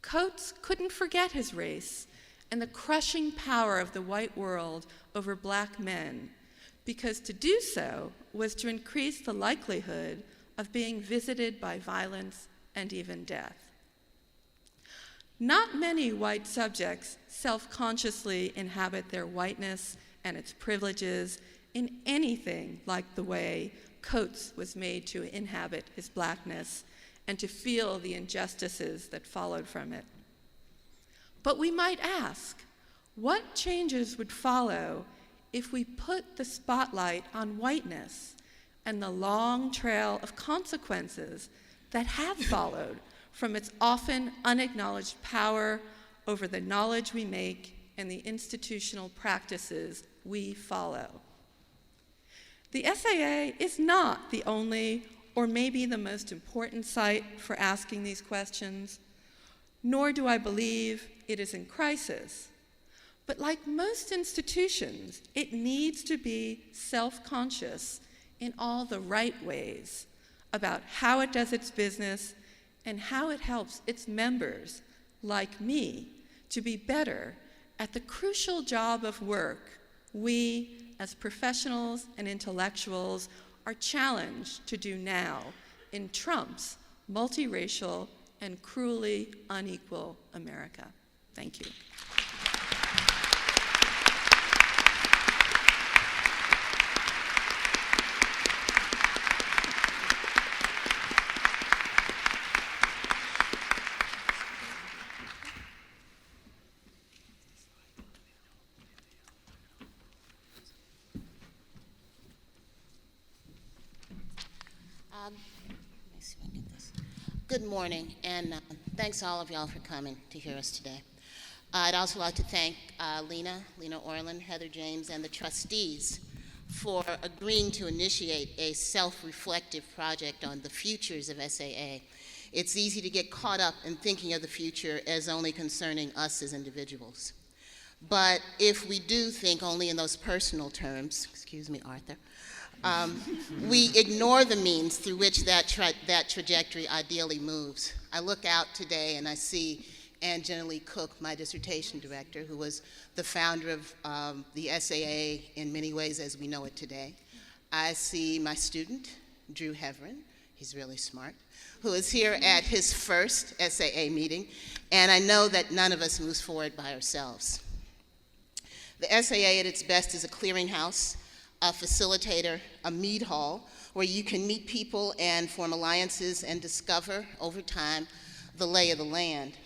Coates couldn't forget his race and the crushing power of the white world over black men, because to do so was to increase the likelihood of being visited by violence and even death. Not many white subjects self-consciously inhabit their whiteness and its privileges in anything like the way Coates was made to inhabit his blackness and to feel the injustices that followed from it. But we might ask, what changes would follow if we put the spotlight on whiteness and the long trail of consequences that have followed from its often unacknowledged power over the knowledge we make and the institutional practices we follow? The SAA is not the only or maybe the most important site for asking these questions, nor do I believe it is in crisis. But like most institutions, it needs to be self-conscious in all the right ways about how it does its business and how it helps its members, like me, to be better at the crucial job of work we, as professionals and intellectuals, are challenged to do now in Trump's multiracial and cruelly unequal America. Thank you. Let me see if I can get this. Good morning, and thanks all of y'all for coming to hear us today. I'd also like to thank Lena Orland, Heather James, and the trustees for agreeing to initiate a self-reflective project on the futures of SAA. It's easy to get caught up in thinking of the future as only concerning us as individuals. But if we do think only in those personal terms, excuse me, Arthur, we ignore the means through which that trajectory ideally moves. I look out today and I see Ann Jenny Cook, my dissertation director, who was the founder of the SAA in many ways as we know it today. I see my student, Drew Heverin, he's really smart, who is here at his first SAA meeting, and I know that none of us moves forward by ourselves. The SAA at its best is a clearinghouse, a facilitator, a mead hall, where you can meet people and form alliances and discover, over time, the lay of the land.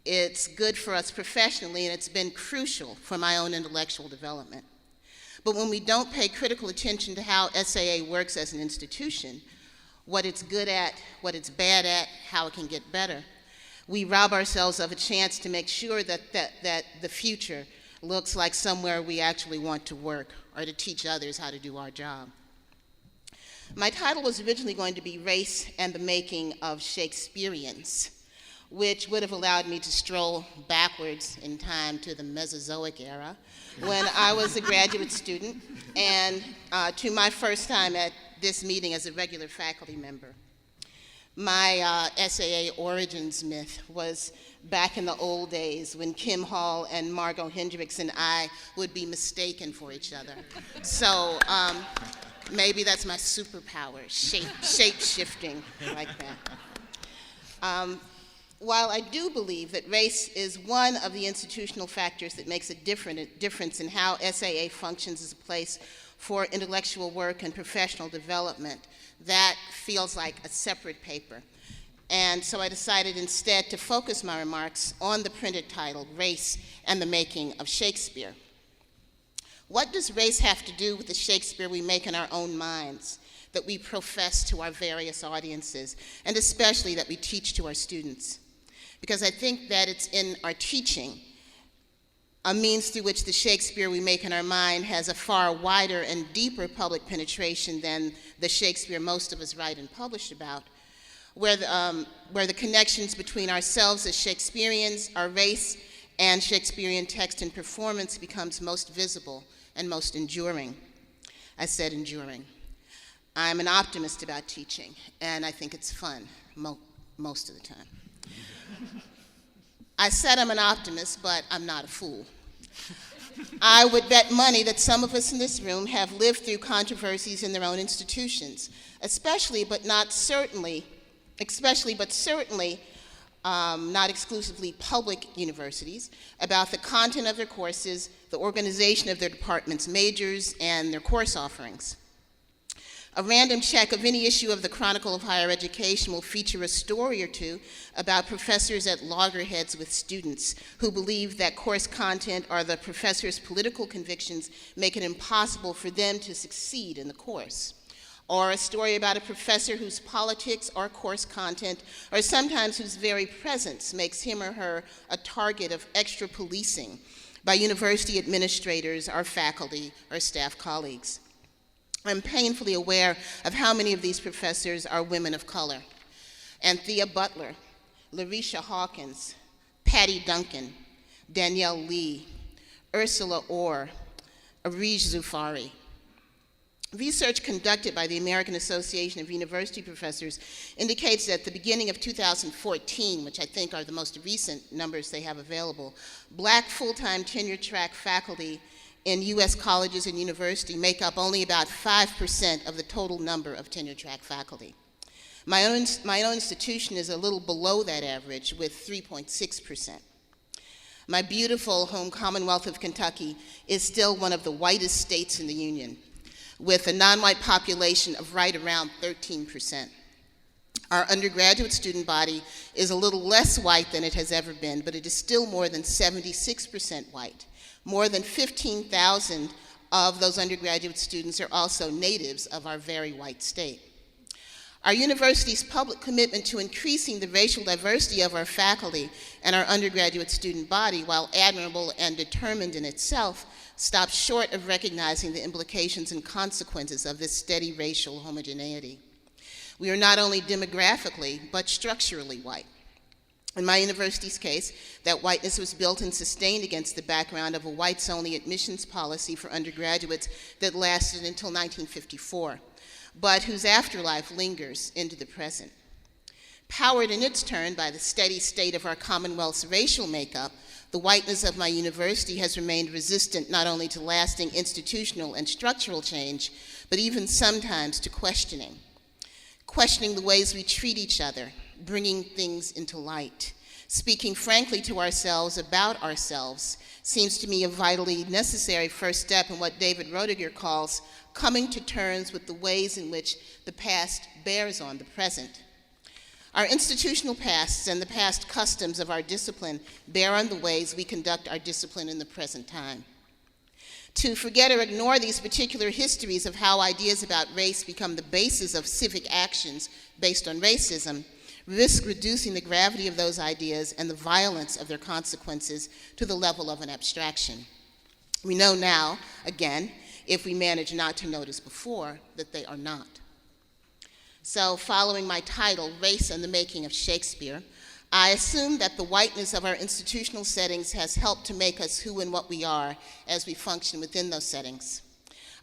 It's good for us professionally, and it's been crucial for my own intellectual development. But when we don't pay critical attention to how SAA works as an institution, what it's good at, what it's bad at, how it can get better, we rob ourselves of a chance to make sure that the future looks like somewhere we actually want to work or to teach others how to do our job. My title was originally going to be Race and the Making of Shakespeareans, which would have allowed me to stroll backwards in time to the Mesozoic era when I was a graduate student and to my first time at this meeting as a regular faculty member. My SAA origins myth was back in the old days when Kim Hall and Margot Hendricks and I would be mistaken for each other. So maybe that's my superpower, shape-shifting like that. While I do believe that race is one of the institutional factors that makes a difference in how SAA functions as a place for intellectual work and professional development, that feels like a separate paper. And so I decided instead to focus my remarks on the printed title, Race and the Making of Shakespeare. What does race have to do with the Shakespeare we make in our own minds, that we profess to our various audiences, and especially that we teach to our students? Because I think that it's in our teaching, a means through which the Shakespeare we make in our mind has a far wider and deeper public penetration than the Shakespeare most of us write and publish about, where the connections between ourselves as Shakespeareans, our race, and Shakespearean text and performance becomes most visible and most enduring. I said enduring. I'm an optimist about teaching, and I think it's fun most of the time. I said I'm an optimist, but I'm not a fool. I would bet money that some of us in this room have lived through controversies in their own institutions, especially but certainly not exclusively public universities, about the content of their courses, the organization of their departments' majors, and their course offerings. A random check of any issue of the Chronicle of Higher Education will feature a story or two about professors at loggerheads with students who believe that course content or the professor's political convictions make it impossible for them to succeed in the course. Or a story about a professor whose politics or course content, or sometimes whose very presence, makes him or her a target of extra policing by university administrators or faculty or staff colleagues. I'm painfully aware of how many of these professors are women of color. Anthea Butler, Larisha Hawkins, Patty Duncan, Danielle Lee, Ursula Orr, Arij Zufari. Research conducted by the American Association of University Professors indicates that at the beginning of 2014, which I think are the most recent numbers they have available, Black full-time tenure-track faculty in U.S. colleges and universities make up only about 5% of the total number of tenure-track faculty. My own institution is a little below that average with 3.6%. My beautiful home Commonwealth of Kentucky is still one of the whitest states in the Union, with a non-white population of right around 13%. Our undergraduate student body is a little less white than it has ever been, but it is still more than 76% white. More than 15,000 of those undergraduate students are also natives of our very white state. Our university's public commitment to increasing the racial diversity of our faculty and our undergraduate student body, while admirable and determined in itself, stops short of recognizing the implications and consequences of this steady racial homogeneity. We are not only demographically, but structurally white. In my university's case, that whiteness was built and sustained against the background of a whites-only admissions policy for undergraduates that lasted until 1954, but whose afterlife lingers into the present. Powered in its turn by the steady state of our Commonwealth's racial makeup, the whiteness of my university has remained resistant not only to lasting institutional and structural change, but even sometimes to questioning the ways we treat each other, bringing things into light. Speaking frankly to ourselves about ourselves seems to me a vitally necessary first step in what David Roediger calls coming to terms with the ways in which the past bears on the present. Our institutional pasts and the past customs of our discipline bear on the ways we conduct our discipline in the present time. To forget or ignore these particular histories of how ideas about race become the basis of civic actions based on racism risk reducing the gravity of those ideas and the violence of their consequences to the level of an abstraction. We know now, again, if we manage not to notice before, that they are not. So, following my title, Race and the Making of Shakespeare, I assume that the whiteness of our institutional settings has helped to make us who and what we are as we function within those settings.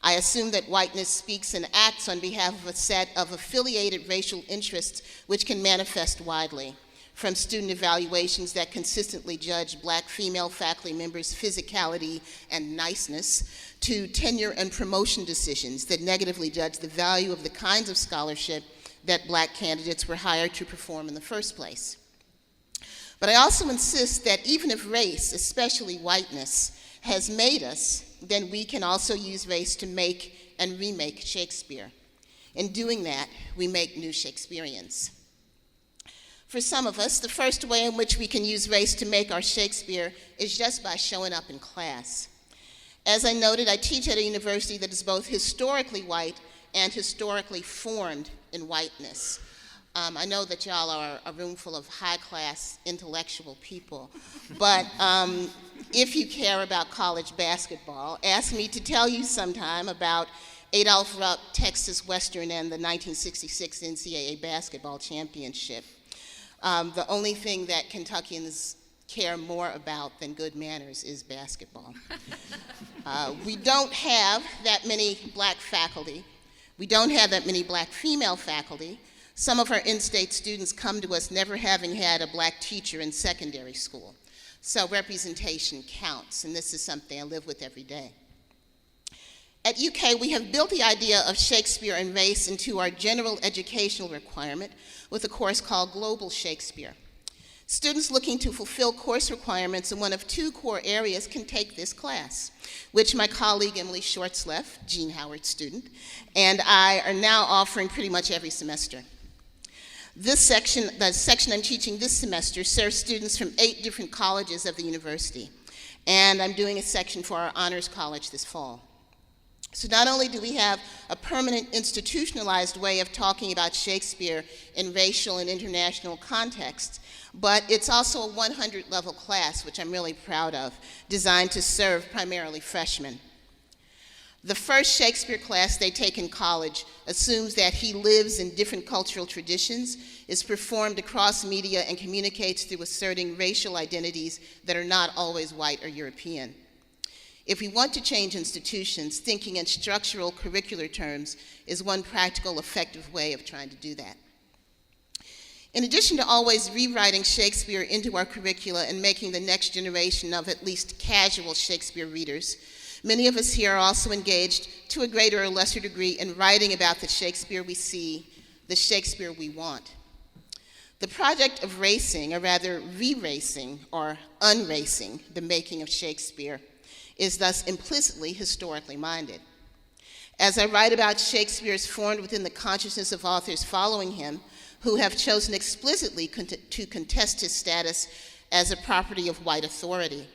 I assume that whiteness speaks and acts on behalf of a set of affiliated racial interests which can manifest widely, from student evaluations that consistently judge Black female faculty members' physicality and niceness, to tenure and promotion decisions that negatively judge the value of the kinds of scholarship that Black candidates were hired to perform in the first place. But I also insist that even if race, especially whiteness, has made us, then we can also use race to make and remake Shakespeare. In doing that, we make new Shakespeareans. For some of us, the first way in which we can use race to make our Shakespeare is just by showing up in class. As I noted, I teach at a university that is both historically white and historically formed in whiteness. I know that y'all are a room full of high-class intellectual people, but if you care about college basketball, ask me to tell you sometime about Adolph Rupp, Texas Western, and the 1966 NCAA basketball championship. The only thing that Kentuckians care more about than good manners is basketball. We don't have that many Black faculty. We don't have that many Black female faculty. Some of our in-state students come to us never having had a Black teacher in secondary school. So representation counts, and this is something I live with every day. At UK, we have built the idea of Shakespeare and race into our general educational requirement with a course called Global Shakespeare. Students looking to fulfill course requirements in one of two core areas can take this class, which my colleague Emily Shortsleff, Jean Howard's student, and I are now offering pretty much every semester. The section I'm teaching this semester serves students from 8 different colleges of the university, and I'm doing a section for our honors college this fall. So not only do we have a permanent institutionalized way of talking about Shakespeare in racial and international contexts, but it's also a 100-level class, which I'm really proud of, designed to serve primarily freshmen. The first Shakespeare class they take in college assumes that he lives in different cultural traditions, is performed across media, and communicates through asserting racial identities that are not always white or European. If we want to change institutions, thinking in structural curricular terms is one practical, effective way of trying to do that. In addition to always rewriting Shakespeare into our curricula and making the next generation of at least casual Shakespeare readers, many of us here are also engaged to a greater or lesser degree in writing about the Shakespeare we see, the Shakespeare we want. The project of racing, or rather re-racing or unracing the making of Shakespeare, is thus implicitly historically minded. As I write about Shakespeare's formed within the consciousness of authors following him, who have chosen explicitly to contest his status as a property of white authority,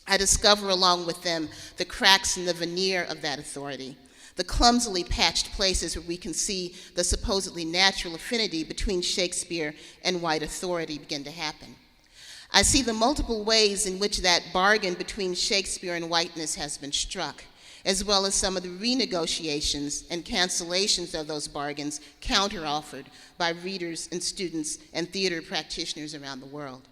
I discover along with them the cracks in the veneer of that authority, the clumsily patched places where we can see the supposedly natural affinity between Shakespeare and white authority begin to happen. I see the multiple ways in which that bargain between Shakespeare and whiteness has been struck, as well as some of the renegotiations and cancellations of those bargains counteroffered by readers and students and theater practitioners around the world.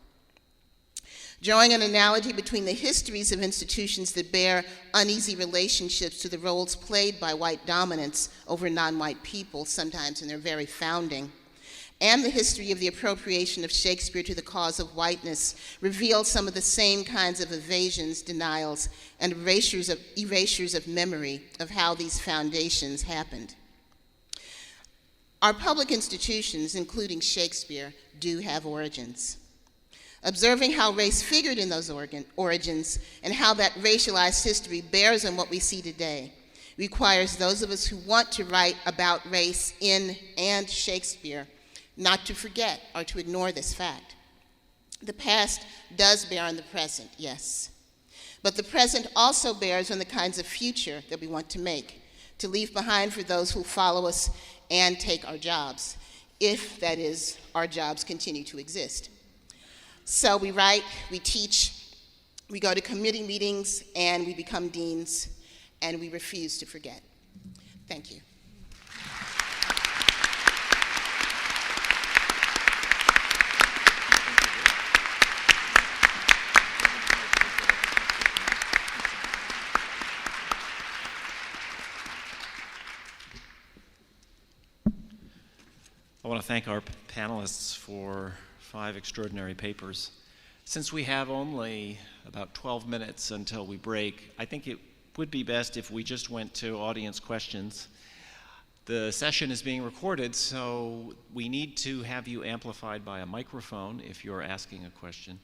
Drawing an analogy between the histories of institutions that bear uneasy relationships to the roles played by white dominance over non-white people, sometimes in their very founding, and the history of the appropriation of Shakespeare to the cause of whiteness reveals some of the same kinds of evasions, denials, and erasures of memory of how these foundations happened. Our public institutions, including Shakespeare, do have origins. Observing how race figured in those origins and how that racialized history bears on what we see today requires those of us who want to write about race in and Shakespeare not to forget or to ignore this fact. The past does bear on the present, yes, but the present also bears on the kinds of future that we want to make, to leave behind for those who follow us and take our jobs, if, that is, our jobs continue to exist. So we write, we teach, we go to committee meetings, and we become deans, and we refuse to forget. Thank you. I want to thank our panelists for 5 extraordinary papers. Since we have only about 12 minutes until we break, I think it would be best if we just went to audience questions. The session is being recorded, so we need to have you amplified by a microphone if you're asking a question.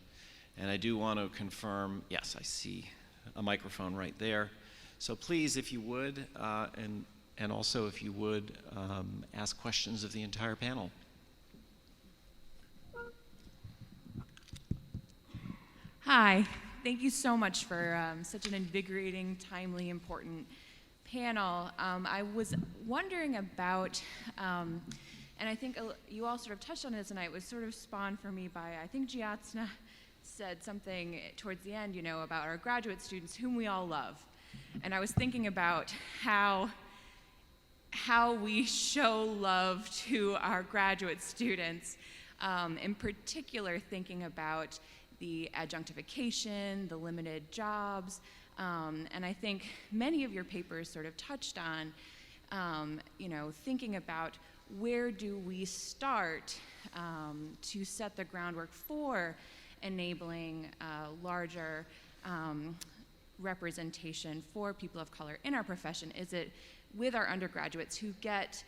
And I do want to confirm, yes, I see a microphone right there. So please, if you would, and also if you would, ask questions of the entire panel. Hi, thank you so much for such an invigorating, timely, important panel. I was wondering about, and I think you all sort of touched on this, and it was sort of spawned for me by, I think Giatsna said something towards the end, about our graduate students, whom we all love. And I was thinking about how we show love to our graduate students, in particular thinking about the adjunctification, the limited jobs, and I think many of your papers sort of touched on, thinking about where do we start to set the groundwork for enabling larger representation for people of color in our profession. Is it with our undergraduates who get,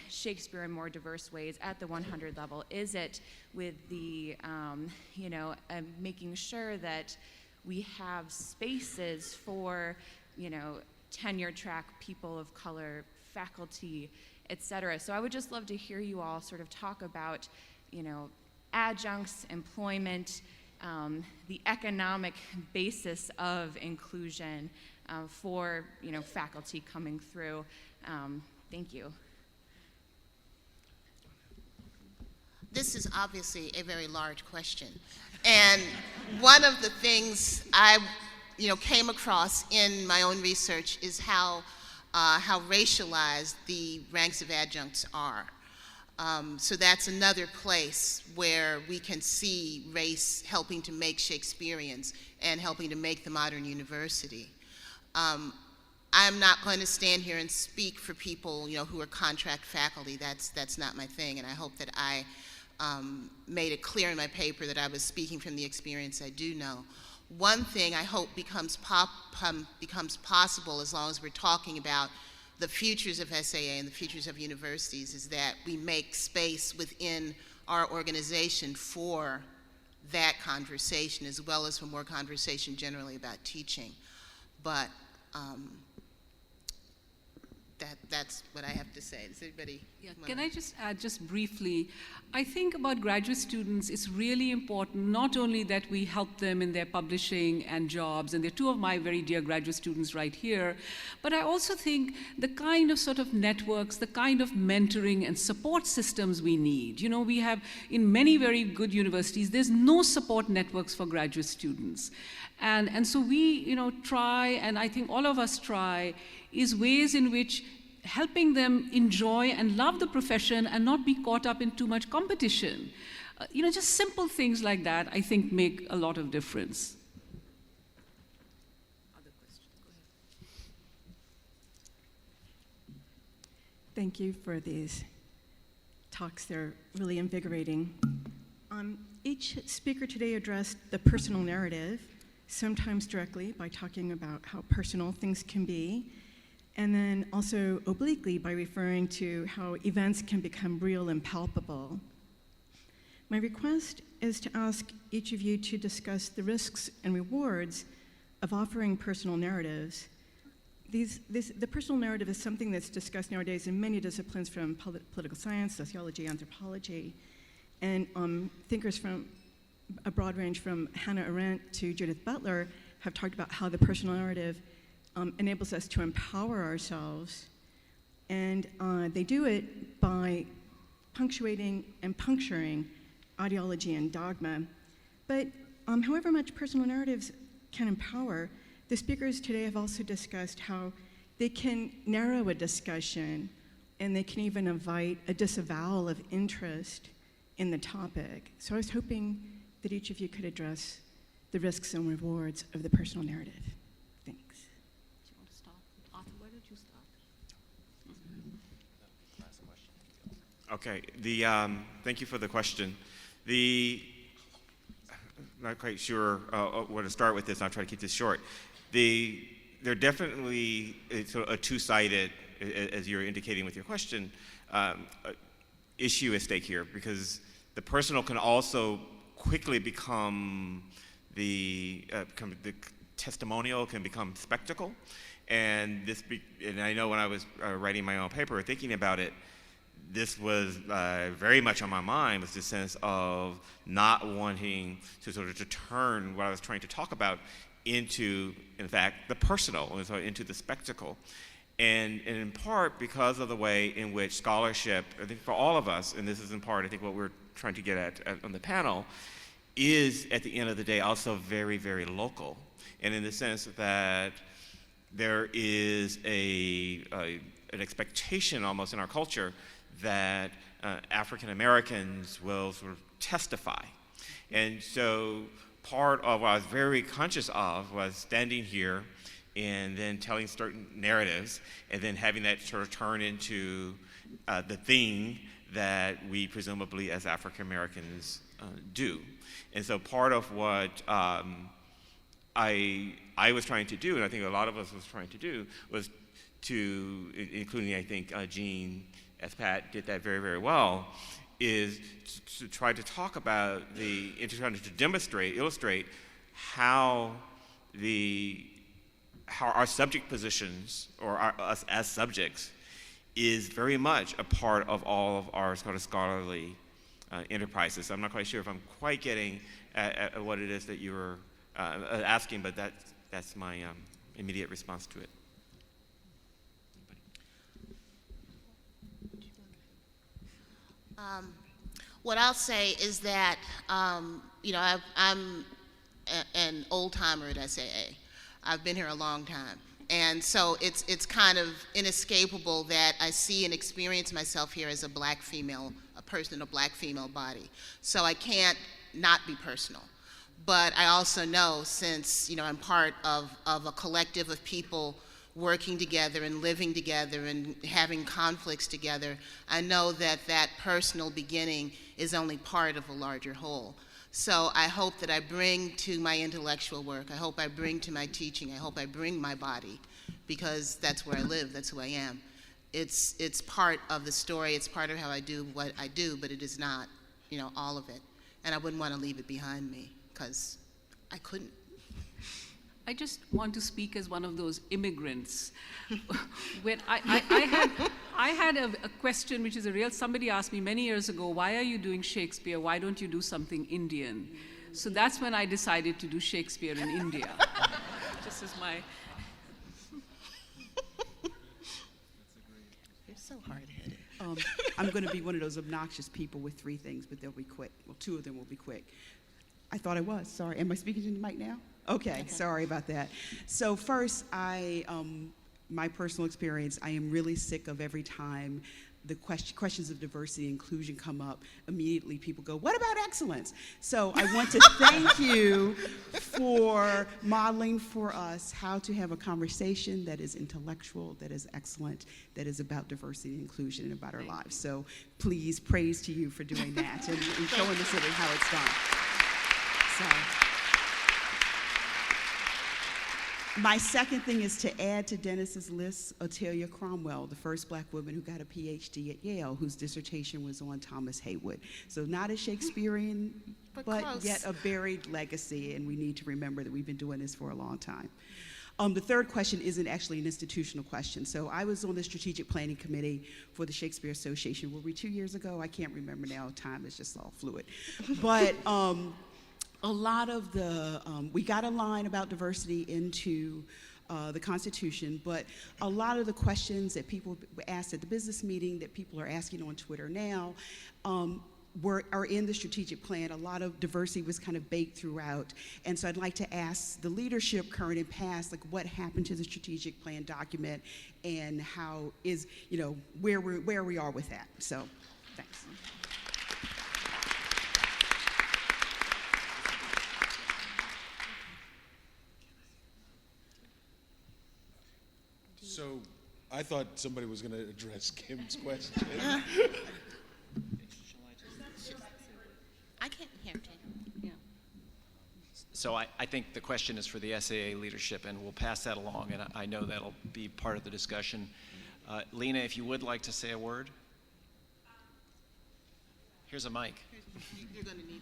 Shakespeare in more diverse ways at the 100 level? Is it with the, making sure that we have spaces for, tenure track people of color, faculty, et cetera? So I would just love to hear you all sort of talk about, adjuncts, employment, the economic basis of inclusion for faculty coming through. Thank you. This is obviously a very large question. And one of the things I came across in my own research is how racialized the ranks of adjuncts are. So that's another place where we can see race helping to make Shakespeareans and helping to make the modern university. I'm not going to stand here and speak for people, who are contract faculty. That's not my thing, and I hope that I made it clear in my paper that I was speaking from the experience I do know. One thing I hope becomes possible as long as we're talking about the futures of SAA and the futures of universities is that we make space within our organization for that conversation as well as for more conversation generally about teaching. But that's what I have to say. Does anybody Can I just add just briefly? I think about graduate students, it's really important not only that we help them in their publishing and jobs, and they're two of my very dear graduate students right here, but I also think the kind of sort of networks, the kind of mentoring and support systems we need. You know, we have in many very good universities, there's no support networks for graduate students. And so we, you know, try, and I think all of us try, is ways in which helping them enjoy and love the profession and not be caught up in too much competition. You know, just simple things like that, I think, make a lot of difference. Other questions? Go ahead. Thank you for these talks. They're really invigorating. Each speaker today addressed the personal narrative, sometimes directly by talking about how personal things can be, and then also obliquely by referring to how events can become real and palpable. My request is to ask each of you to discuss the risks and rewards of offering personal narratives. The personal narrative is something that's discussed nowadays in many disciplines, from political science, sociology, anthropology, and thinkers from a broad range from Hannah Arendt to Judith Butler have talked about how the personal narrative enables us to empower ourselves, and they do it by punctuating and puncturing ideology and dogma. But however much personal narratives can empower, the speakers today have also discussed how they can narrow a discussion, and they can even invite a disavowal of interest in the topic. So I was hoping that each of you could address the risks and rewards of the personal narrative. Thanks. Do you want to start? Arthur, why don't you start? Okay. Thank you for the question. Not quite sure where to start with this. I'll try to keep this short. They're definitely a two-sided, as you're indicating with your question, issue at stake here, because the personal can also quickly become the testimonial, can become spectacle, and I know when I was writing my own paper, thinking about it, this was very much on my mind, was the sense of not wanting to sort of to turn what I was trying to talk about into, in fact, the personal, and so into the spectacle. And in part because of the way in which scholarship, I think for all of us, and this is in part, I think, what we're trying to get at on the panel, is at the end of the day also very, very local. And in the sense that there is an expectation almost in our culture that African Americans will sort of testify. And so part of what I was very conscious of was standing here and then telling certain narratives, and then having that sort of turn into the thing that we presumably as African Americans do. And so part of what I was trying to do, and I think a lot of us was trying to do, was to, including I think Jean, as Pat did that very, very well, is to try to talk about trying to demonstrate, illustrate how our subject positions, or us as subjects, is very much a part of all of our sort of scholarly enterprises. So I'm not quite sure if I'm quite getting at what it is that you were asking, but that's my immediate response to it. What I'll say is that, I'm an old-timer at SAA. I've been here a long time. And so it's kind of inescapable that I see and experience myself here as a black female, a person in a black female body. So I can't not be personal. But I also know, since I'm part of a collective of people working together and living together and having conflicts together, I know that personal beginning is only part of a larger whole. So I hope that I bring to my intellectual work, I hope I bring to my teaching, I hope I bring my body, because that's where I live, that's who I am. It's part of the story, it's part of how I do what I do, but it is not, all of it. And I wouldn't want to leave it behind me, because I couldn't. I just want to speak as one of those immigrants. When I had a question, which is a real, somebody asked me many years ago, why are you doing Shakespeare? Why don't you do something Indian? So that's when I decided to do Shakespeare in India. Just as my... You're so hard-headed. I'm going to be one of those obnoxious people with 3 things, but they'll be quick. Well, 2 of them will be quick. I thought I was. Sorry. Am I speaking to the mic now? Okay. Sorry about that. So first, my personal experience, I am really sick of every time the questions of diversity and inclusion come up, immediately people go, what about excellence? So I want to thank you for modeling for us how to have a conversation that is intellectual, that is excellent, that is about diversity and inclusion and about our lives. So please, praise to you for doing that and showing us how it's done. So. My second thing is to add to Dennis's list Otelia Cromwell, the first Black woman who got a PhD at Yale, whose dissertation was on Thomas Heywood. So not a Shakespearean, but yet a buried legacy, and we need to remember that we've been doing this for a long time. The third question isn't actually an institutional question. So I was on the strategic planning committee for the Shakespeare.Association. Were we 2 years ago? I can't remember now. Time is just all fluid. But a lot of the, we got a line about diversity into the Constitution, but a lot of the questions that people asked at the business meeting, that people are asking on Twitter now, are in the strategic plan. A lot of diversity was kind of baked throughout. And so I'd like to ask the leadership, current and past, like what happened to the strategic plan document and how is, where we are with that. So, thanks. So I thought somebody was going to address Kim's question. I can't hear Tim. Yeah. So I think the question is for the SAA leadership, and we'll pass that along, and I know that'll be part of the discussion. Lena, if you would like to say a word. Here's a mic. You're going to need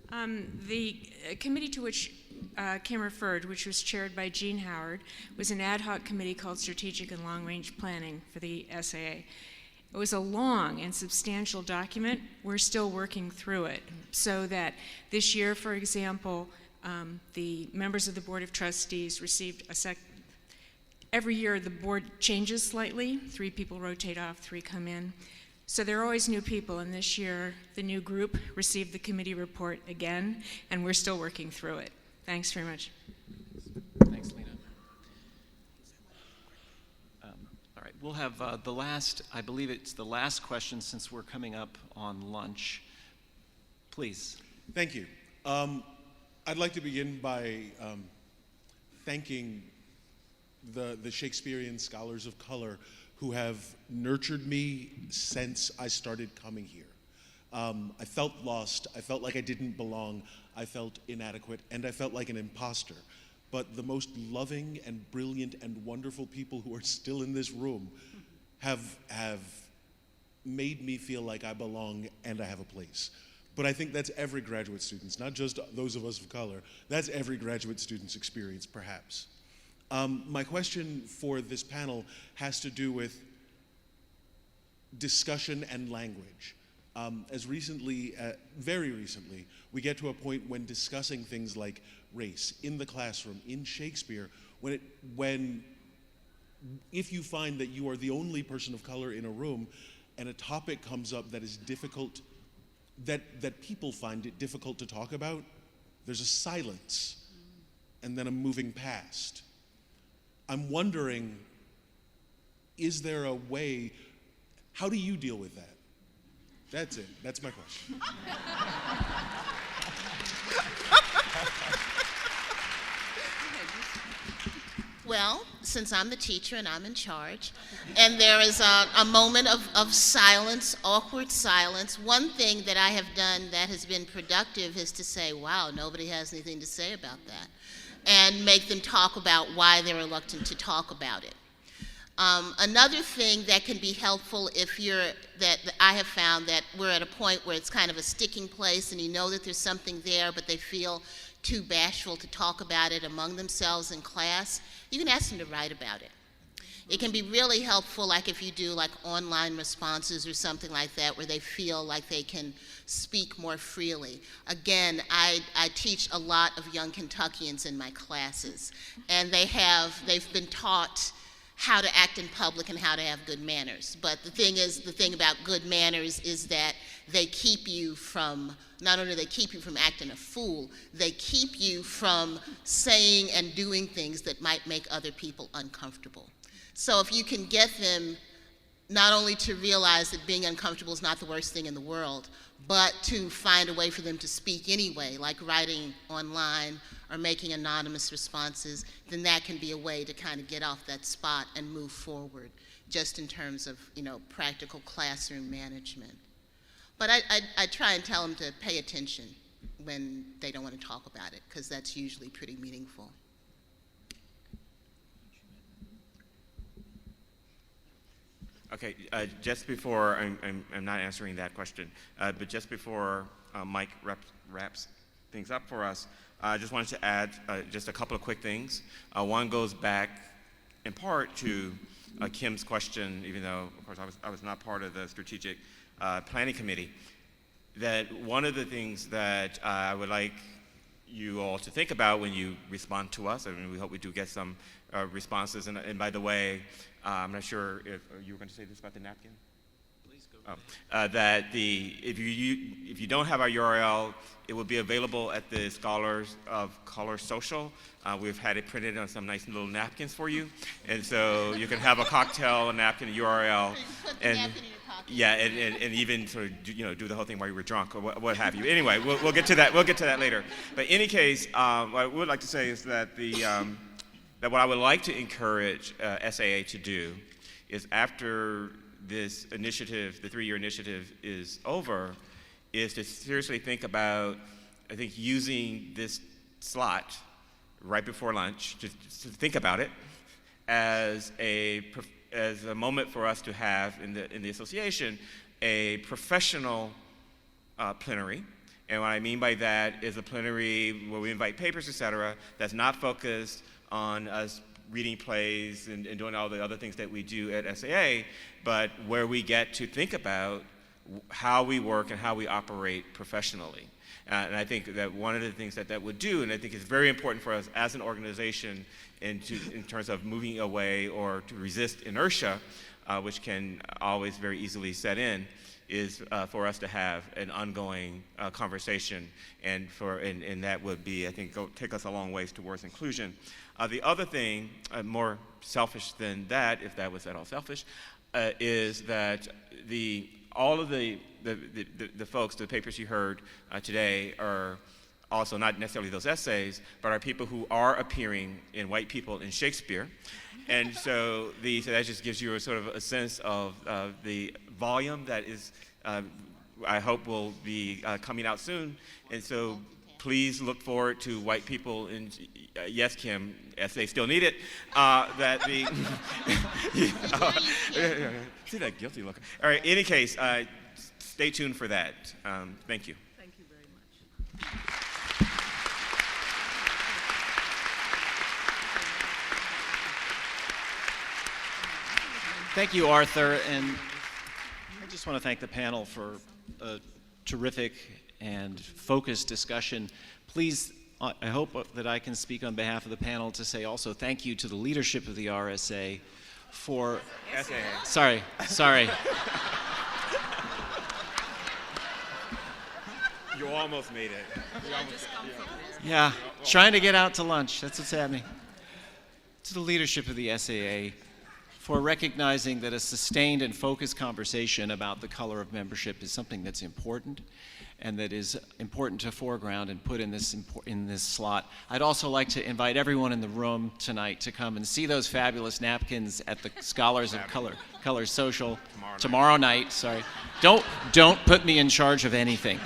that. The committee to which Kim referred, which was chaired by Jean Howard, was an ad hoc committee called Strategic and Long-Range Planning for the SAA. It was a long and substantial document. We're still working through it. So that this year, for example, the members of the Board of Trustees received every year the board changes slightly. 3 people rotate off, 3 come in. So there are always new people, and this year the new group received the committee report again, and we're still working through it. Thanks very much. Thanks, Lena. All right, we'll have the last, I believe it's the last question since we're coming up on lunch. Please. Thank you. I'd like to begin by thanking the Shakespearean scholars of color who have nurtured me since I started coming here. I felt lost, I felt like I didn't belong, I felt inadequate, and I felt like an imposter. But the most loving and brilliant and wonderful people who are still in this room have made me feel like I belong and I have a place. But I think that's every graduate student's, not just those of us of color, that's every graduate student's experience, perhaps. My question for this panel has to do with discussion and language. As recently, very recently, we get to a point when discussing things like race in the classroom, in Shakespeare, if you find that you are the only person of color in a room and a topic comes up that is difficult, that people find it difficult to talk about, there's a silence and then a moving past. I'm wondering, is there a way, how do you deal with that? That's it, that's my question. Well, since I'm the teacher and I'm in charge, and there is a moment of silence, awkward silence, one thing that I have done that has been productive is to say, wow, nobody has anything to say about that, and make them talk about why they're reluctant to talk about it. Another thing that can be helpful if that I have found that we're at a point where it's kind of a sticking place and you know that there's something there, but they feel too bashful to talk about it among themselves in class, you can ask them to write about it. It can be really helpful, like if you do like online responses or something like that, where they feel like they can speak more freely. Again, I teach a lot of young Kentuckians in my classes, and they've been taught how to act in public and how to have good manners. But the thing about good manners is that they keep you from, not only do they keep you from acting a fool, they keep you from saying and doing things that might make other people uncomfortable. So if you can get them not only to realize that being uncomfortable is not the worst thing in the world, but to find a way for them to speak anyway, like writing online or making anonymous responses, then that can be a way to kind of get off that spot and move forward, just in terms of, practical classroom management. But I try and tell them to pay attention when they don't want to talk about it, because that's usually pretty meaningful. Okay, just before, I'm not answering that question, but just before Mike wraps things up for us, I just wanted to add just a couple of quick things. One goes back in part to Kim's question, even though, of course, I was not part of the strategic planning committee, that one of the things that I would like you all to think about when you respond to us, and we hope we do get some responses, and by the way, I'm not sure if you were going to say this about the napkin? Please go ahead. That if you don't have our URL, it will be available at the Scholars of Color Social. We've had it printed on some nice little napkins for you, and so you can have a cocktail, a napkin, a URL, and yeah, and even sort of do the whole thing while you were drunk or what have you. Anyway, we'll get to that. We'll get to that later. But in any case, what I would like to say is that that what I would like to encourage SAA to do is, after this initiative, the 3-year initiative is over, is to seriously think about, I think, using this slot right before lunch, to think about it as a moment for us to have in the association a professional plenary. And what I mean by that is a plenary where we invite papers, et cetera, that's not focused on us reading plays and doing all the other things that we do at SAA, but where we get to think about how we work and how we operate professionally. And I think that one of the things that would do, and I think is very important for us as an organization in terms of moving away or to resist inertia, which can always very easily set in, is for us to have an ongoing conversation, and that would be, I think, take us a long ways towards inclusion. The other thing, more selfish than that, if that was at all selfish, is that all of the folks, the papers you heard today, are also not necessarily those essays, but are people who are appearing in White People in Shakespeare. And so that just gives you a sort of a sense of the volume that is, I hope, will be coming out soon. And so please look forward to White People in, yes, Kim, essay still need it, see that guilty look. All right, in any case, stay tuned for that. Thank you. Thank you very much. Thank you, Arthur, and I just want to thank the panel for a terrific and focused discussion. Please, I hope that I can speak on behalf of the panel to say also thank you to the leadership of the RSA for... SAA. Sorry. You almost made it. Yeah, trying to get out to lunch. That's what's happening. To the leadership of the SAA for recognizing that a sustained and focused conversation about the color of membership is something that's important, and that is important to foreground and put in this slot. I'd also like to invite everyone in the room tonight to come and see those fabulous napkins at the Scholars of Color Social tomorrow night. Sorry, don't put me in charge of anything.